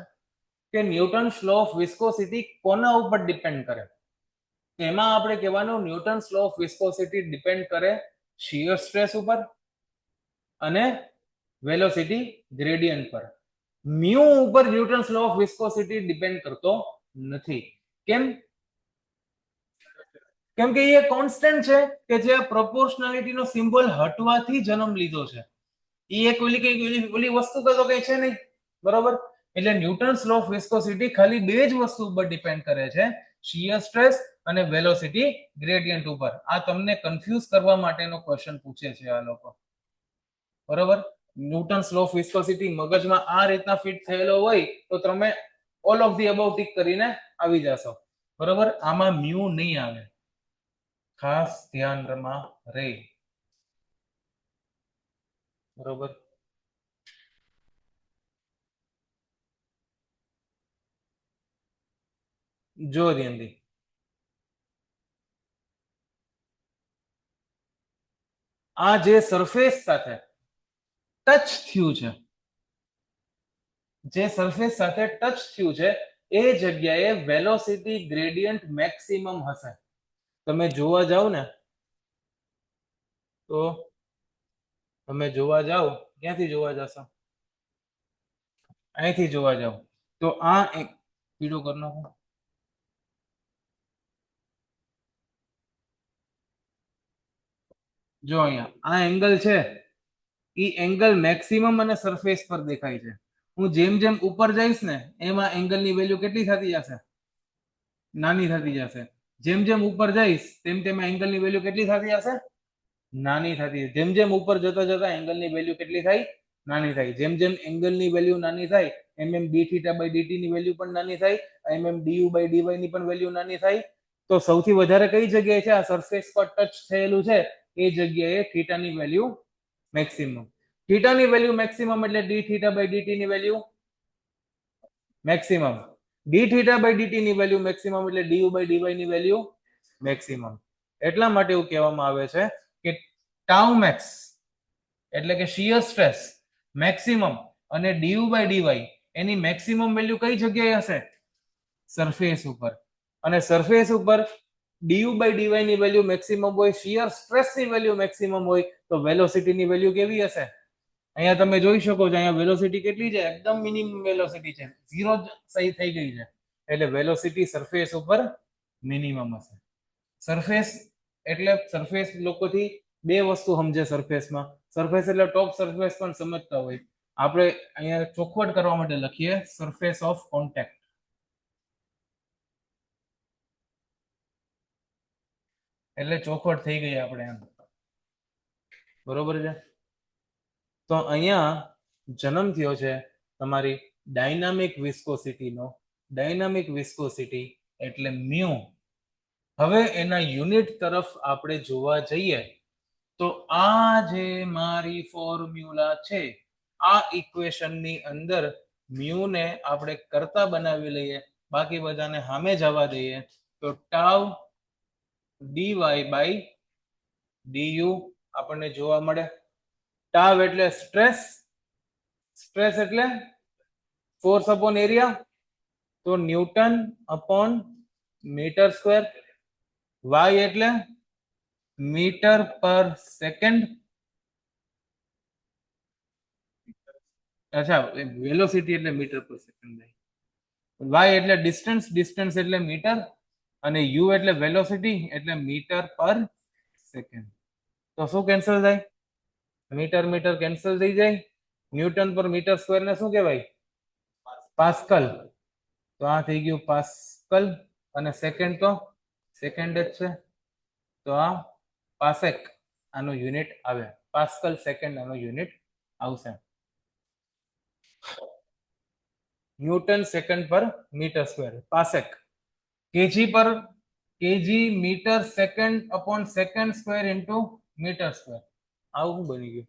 કે ન્યૂટન્સ લો ઓફ વિસ્કોસિટી કોના ઉપર ડિપેન્ડ કરે? એમાં આપણે કહેવાનું Newton's law of viscosity depend કરે શિયર સ્ટ્રેસ ઉપર અને વેલોસિટી ગ્રેડિયન્ટ પર. મ્યુ ઉપર Newton's law of viscosity depend કરતો નથી. કેમ? કેમ કે એ કોન્સ્ટન્ટ છે કે જે પ્રોપોર્શનાલિટીનો સિમ્બોલ હટવાથી જન્મ લીધો છે. એ એક ઓલી વસ્તુ તો કઈ છે નહીં. બરોબર. એટલે ન્યૂટન્સ લો ઓફ વિસ્કોસિટી ખાલી બે જ વસ્તુ ઉપર ડિપેન્ડ કરે છે, શિયર સ્ટ્રેસ અને વેલોસિટી ગ્રેડિયન્ટ ઉપર. આ તમને કન્ફ્યુઝ કરવા માટેનો ક્વેશ્ચન પૂછે છે આ લોકો. બરોબર. ન્યૂટન્સ લો ઓફ વિસ્કોસિટી મગજમાં આ રીતના ફિટ થયેલો હોય તો તમે all of the above tick કરીને આવી જશો. બરોબર. આમાં મ્યુ નહીં આવે, ખાસ ધ્યાનમાં રહે. બરોબર. જો ધ્યાનથી, આ જે સરફેસ સાથે ટચ થયું છે, જે સરફેસ સાથે ટચ થયું છે એ જગ્યાએ વેલોસિટી ગ્રેડિયન્ટ મેક્સિમમ હશે. તમે જોવા જાવ ને તો તમે જોવા જાવ, ક્યાંથી જોવા જશો? અહીંથી જોવા જાવ તો આ એક પીળો કરી નાખો. જો અહીંયા આ એંગલ છે, એ એંગલ મેક્સિમમ અને સરફેસ પર દેખાય છે. હું જેમ જેમ ઉપર જઈશ ને એમાં એંગલની વેલ્યુ કેટલી થતી જશે? નાની થતી જશે. જેમ જેમ ઉપર જઈશ તેમ તેમ એંગલની વેલ્યુ કેટલી થતી જશે? નાની થતી. જેમ જેમ ઉપર જતા જતા એંગલની વેલ્યુ કેટલી થાય? નાની થાય. જેમ જેમ એંગલની વેલ્યુ નાની થાય એમ એમ d થીટા બાય dt ની વેલ્યુ પણ નાની થાય, એમ એમ du બાય dy ની પણ વેલ્યુ નાની થાય. તો સૌથી વધારે કઈ જગ્યાએ છે આ સરફેસ પર ટચ થયેલું છે એ જગ્યાએ થીટાની વેલ્યુ મેક્સિમમ. થીટાની વેલ્યુ મેક્સિમમ એટલે d થીટા બાય dt ની value maximum. d theta by dt ની વેલ્યુ મેક્સિમમ એટલે du બાય dy ની વેલ્યુ મેક્સિમમ. એટલા માટે એવું કહેવામાં આવે છે કે ટાઉ મેક્સ એટલે કે શિયર સ્ટ્રેસ મેક્સિમમ અને du બાય dy એની મેક્સિમમ વેલ્યુ કઈ જગ્યાએ હશે? સરફેસ ઉપર. અને સરફેસ ઉપર du બાય dy ની વેલ્યુ મેક્સિમમ હોય, શિયર સ્ટ્રેસ ની વેલ્યુ મેક્સિમમ હોય તો વેલોસિટી ની વેલ્યુ કેવી હશે? અહીંયા તમે જોઈ શકો છો, અહીંયા વેલોસિટી કેટલી છે? એકદમ મિનિમમ વેલોસિટી છે, 0 જ સહી થઈ ગઈ છે. એટલે વેલોસિટી સરફેસ ઉપર મિનિમમ હશે. સરફેસ એટલે સરફેસ લોકોથી બે વસ્તુ સમજે સરફેસમાં. સરફેસ એટલે ટોપ સરફેસ પણ સમજતા હોય. આપણે અહીંયા ચોખવટ કરવા માટે લખીએ સરફેસ ઓફ કોન્ટેક્ટ. એટલે ચોખવટ થઈ ગઈ આપણે એમ. બરોબર છે. તો અહીંયા જન્મ થયો છે તમારી ડાયનામિક વિસ્કોસિટીનો. ડાયનામિક વિસ્કોસિટી એટલે મ્યુ. હવે એના યુનિટ તરફ આપણે જોવા જઈએ તો આ જે મારી ફોર્મ્યુલા છે, આ ઇક્વેશનની અંદર મ્યુ ને આપણે કરતા બનાવી લઈએ, બાકી બધાને સામે જવા દઈએ તો ટાઉ dy બાય du આપણને જોવા મળે. ટાવ એટલે સ્ટ્રેસ, સ્ટ્રેસ એટલે ફોર્સ અપોન એરિયા, તો newton upon metre square, y એટલે મીટર પર સેકન્ડ. અચ્છા, વેલોસિટી એટલે મીટર પર સેકન્ડ. વાય એટલે ડિસ્ટન્સ, ડિસ્ટન્સ એટલે મીટર, અને યુ એટલે વેલોસિટી એટલે મીટર પર સેકન્ડ. તો શું કેન્સલ થાય? મીટર મીટર કેન્સલ થઈ જાય. ન્યૂટન પર મીટર સ્ક્વેર ને શું કહેવાય? પાસ્કલ. તો આ થઈ ગયું પાસ્કલ, અને સેકન્ડ તો સેકન્ડ જ છે, તો આ પાસેક આનો યુનિટ આવે. પાસ્કલ સેકન્ડ આનો યુનિટ આવશે. Newton second per metre square, પાસેક. KG per KG metre second upon second square into metre square. આવું બની ગયું.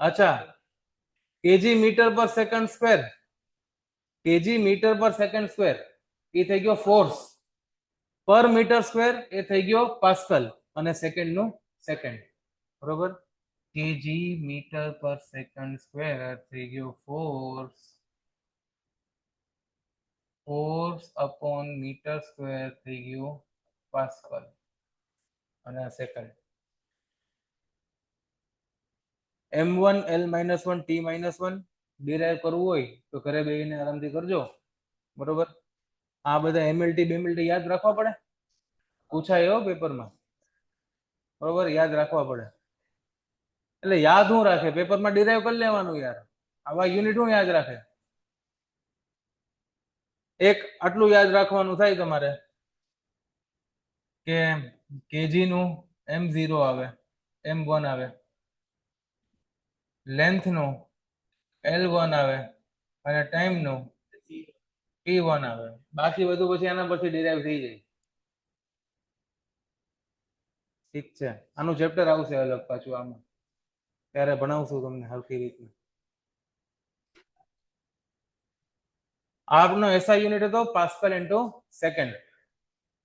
અચ્છા, KG metre per second square, KG metre per second square એ થઈ ગયો ફોર્સ. પર મીટર સ્ક્વેર એ થઈ ગયો પાસ્કલ, અને સેકન્ડ નું સેકન્ડ. બરોબર. KG metre per second square થઈ ગયો force, force upon metre square થઈ ગયું પાસ્કલ, અને આ second. m1 l-1 t-1 derive કરવું હોય તો ઘરે બેસીને આરામથી કરજો. બરોબર. આ બધા એમએલટી બેમએલટી યાદ રાખવા પડે, પૂછાય હો પેપરમાં. બરોબર, યાદ રાખવા પડે. એટલે યાદ શું રાખે, પેપરમાં ડિરાઈવ કરી લેવાનું યાર. આવા યુનિટ શું યાદ રાખે? એક આટલું યાદ રાખવાનું થાય તમારે કે કેજી નું m0 આવે, m1 આવે, લેન્થ નું l1 આવે, અને ટાઈમ નું t1 આવે. બાકી બધું પછી આના પરથી ડિરાઈવ થઈ જાય. ઠીક છે. આનું ચેપ્ટર આવશે અલગ પાછું આમાં, ત્યારે ભણાવશું તમને હરખી રીતે. આપનો એસઆઈ યુનિટ હતો પાસ્કલ ઇન્ટુ સેકન્ડ.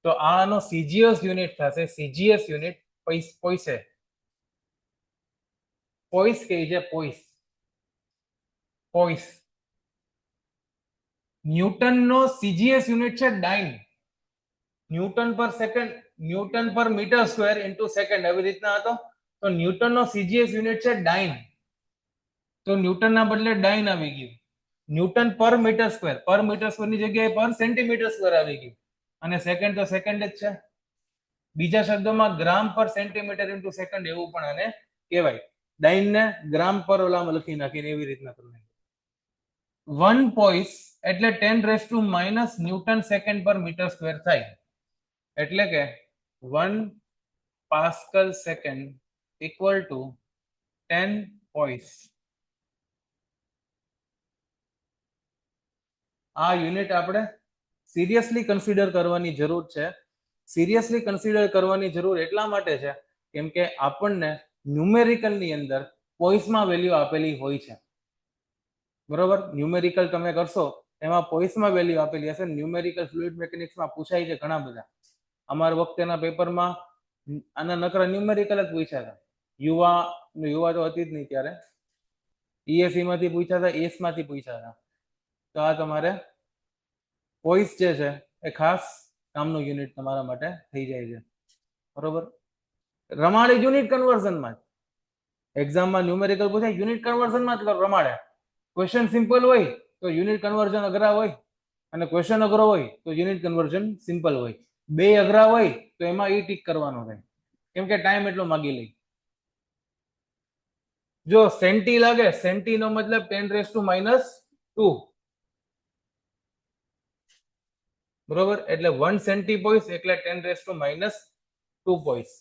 તો આનો સીજીએસ યુનિટ થશે, સીજીએસ યુનિટ પોઈસે. પોઈસ કહે છે, પોઈસ, પોઈસ. ન્યૂટન નો સીજીએસ યુનિટ છે ડાઇન. ન્યૂટન પર second, newton per metre square into second, એવી રીતના હતો. તો ન્યૂટન નો સીજીએસ યુનિટ છે ડાઇન. તો ન્યૂટન ના બદલે ડાઇન આવી ગયું. ન્યૂટન પર મીટર સ્ક્વેર, પર મીટર સ્ક્વેર ની જગ્યાએ પર સેન્ટીમીટર સ્ક્વેર આવી ગયું, અને સેકન્ડ તો સેકન્ડ જ છે. બીજા શબ્દોમાં ગ્રામ પર સેન્ટીમીટર ઇન્ટુ સેકન્ડ એવું પણ આને કહેવાય. ડાઇન ને ગ્રામ પર ઓલામાં લખી નાખીને એવી રીતના તમને. 1 પોઈસ એટલે 10⁻⁻ newton second per metre square થાય. એટલે કે 1 પાસ્કલ સેકન્ડ ઇક્વલ ટુ 10 પોઈસ. આ યુનિટ આપણે સિરિયસલી કન્સિડર કરવાની જરૂર છે. સિરિયસલી કન્સિડર કરવાની જરૂર એટલા માટે છે કેમ કે આપણને ન્યુમેરિકલની અંદર પોઈસમાં વેલ્યુ આપેલી હોય છે. બરોબર. ન્યુમેરિકલ તમે કરશો એમાં પોઈસમાં વેલ્યુ આપેલી હશે. ન્યુમેરિકલ ફ્લુઇડ મિકેનિક્સમાં પૂછાય છે ઘણા બધા. અમારા વખતેના પેપરમાં આના નકરા ન્યુમેરિકલ જ પૂછ્યા હતા. યુવા તો હતી જ નહીં ત્યારે. ઈએસસી માંથી પૂછ્યા હતા, એસ માંથી પૂછ્યા હતા. તો આ તમારે પોઈસ જે છે એ ખાસ કામનું યુનિટ તમારા માટે થઈ જાય છે. બરોબર. રમાડે યુનિટ કન્વર્ઝનમાં. એક્ઝામમાં ન્યુમેરિકલ પૂછાય યુનિટ કન્વર્ઝનમાં જ રમાડે. ક્વેશ્ચન સિમ્પલ હોય તો યુનિટ કન્વર્ઝન અઘરા હોય, અને ક્વેશ્ચન અઘરો હોય તો યુનિટ કન્વર્ઝન સિમ્પલ હોય. બે અઘરા હોય તો એમાં ઈ ટીક કરવાનો થાય, કેમ કે ટાઈમ એટલો માગી લઈ. જો સેન્ટી લાગે, સેન્ટી નો મતલબ 10⁻². બરોબર. એટલે 1 સેન્ટી પોઈસ એટલે 10⁻² પોઈસ,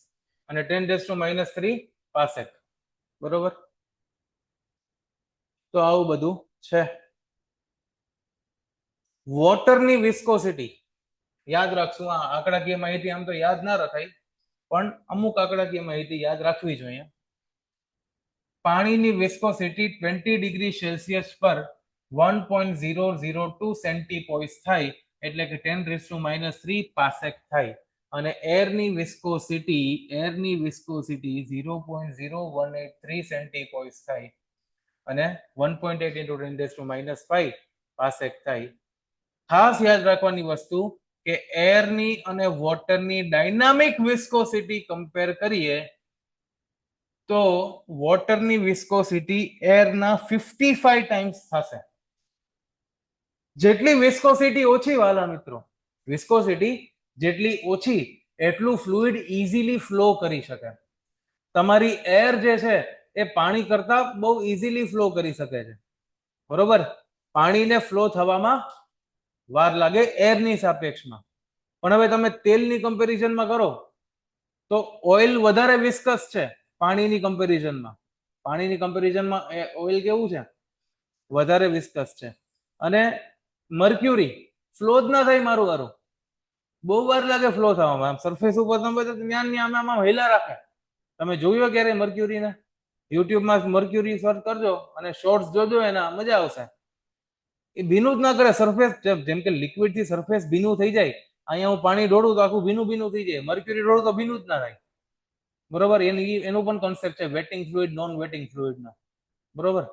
અને 10⁻³ પાસેક. બરોબર. તો આવું બધું છે. વોટરની વિસ્કોસિટી યાદ રાખશું. આ આંકડાકીય માહિતી આમ તો યાદ ના રખાય, પણ અમુક આંકડાકીય માહિતી યાદ રાખવી જોઈએ. પાણીની વિસ્કોસિટી 20°C પર 1.002 સેન્ટીપોઈસ થાય, એટલે કે 10⁻³ પાસેક થાય. અને એરની વિસ્કોસિટી 0.0183 સેન્ટીપોઈસ થાય, અને 1.8 × 10⁻⁵ પાસેક થાય. ખાસ યાદ રાખવાની વસ્તુ કે એરની અને વોટરની ડાયનામિક વિસ્કોસિટી કમ્પેર કરીએ તો વોટરની વિસ્કોસિટી એરના 55 ટાઈમ્સ થશે. જેટલી વિસ્કોસિટી ઓછી વાલા મિત્રો, વિસ્કોસિટી જેટલી ઓછી એટલું ફ્લુઇડ ઇઝીલી ફ્લો કરી શકે. તમારી એર જે છે એ પાણી કરતા બહુ ઇઝીલી ફ્લો કરી શકે છે, બરોબર. પાણીને ફ્લો થવામાં વાર લાગે એરની સાપેક્ષમાં. પણ હવે તમે તેલની કમ્પેરિઝનમાં કરો તો ઓઇલ વધારે વિસ્કસ છે પાણીની કમ્પેરિઝનમાં. પાણીની કમ્પેરિઝનમાં ઓઇલ કેવું છે? વધારે વિસ્કસ છે. અને મર્ક્યુરી ફ્લો જ ના થાય મારું વારું, બહુ વાર લાગે ફ્લો થવામાં. સરફેસ ઉપર તમે ત્યાં આમાં હેલા રાખે. તમે જોયો ક્યારે મર્ક્યુરીને? યુટ્યુબમાં મર્ક્યુરી સર્ચ કરજો અને શોર્ટ્સ જોજો, એના મજા આવશે. એ ભીનું જ ના કરે સરફેસ. જેમ કે લિક્વિડ થી સરફેસ ભીનું થઈ જાય, અહીંયા હું પાણી ઢોળું તો આખું ભીનું ભીનું થઈ જાય. મર્ક્યુરી ઢોળું તો ભીનું જ ના થાય, બરોબર. એનું પણ કોન્સેપ્ટ છે વેટિંગ ફ્લુઇડ, નોન વેટિંગ ફ્લુઇડનો, બરોબર.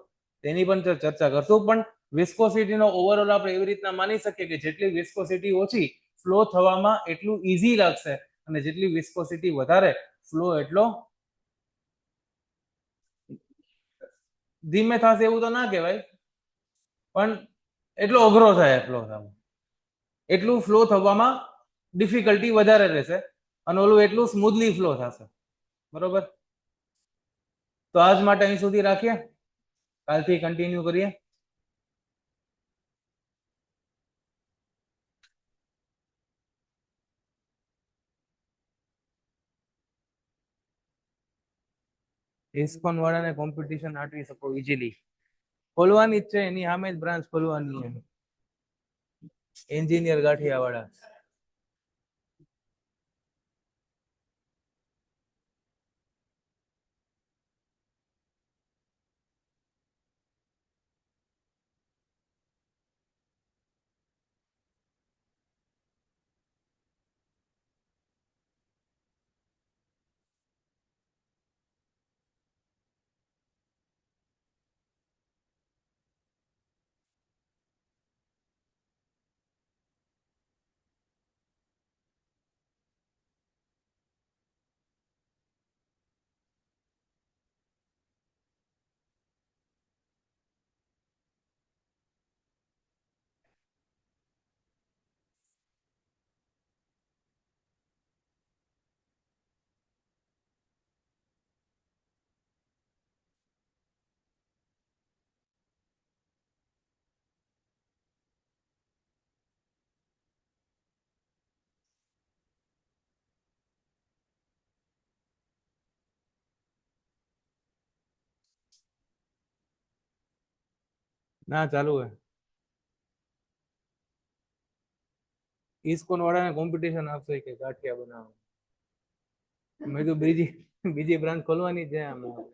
તેની પણ ચર્ચા કરશું. પણ વિસ્કોસિટીનો ઓવરઓલ આપણે એવી રીતના માની શકીએ કે જેટલી વિસ્કોસિટી ઓછી ફ્લો થવામાં એટલું ઈઝી લાગશે, અને જેટલી વિસ્કોસિટી વધારે ફ્લો એટલો ધીમે થશે એવું તો ના કહેવાય, પણ એટલો અઘરો થાય ફ્લો થવામાં, એટલું ફ્લો થવામાં ડિફિકલ્ટી વધારે રહેશે, અને ઓલું એટલું સ્મૂધલી ફ્લો થશે, બરોબર. તો આજ માટે અહીં સુધી રાખીએ, કાલથી કન્ટિન્યુ કરીએ. ઇસ્કોન વાળાને કોમ્પિટિશન આટવી શકો ઇઝીલી. ખોલવાની જ છે, એની સામે જ બ્રાન્ચ ખોલવાની છે. એન્જિનિયર ગાંઠિયા વાળા. ના ચાલુ હે. ઇસ્કોન વાળાને કોમ્પિટિશન આપશે કે ગાંઠિયા બનાવો. મેં તો બીજી બ્રાન્ચ ખોલવાની છે આમાં.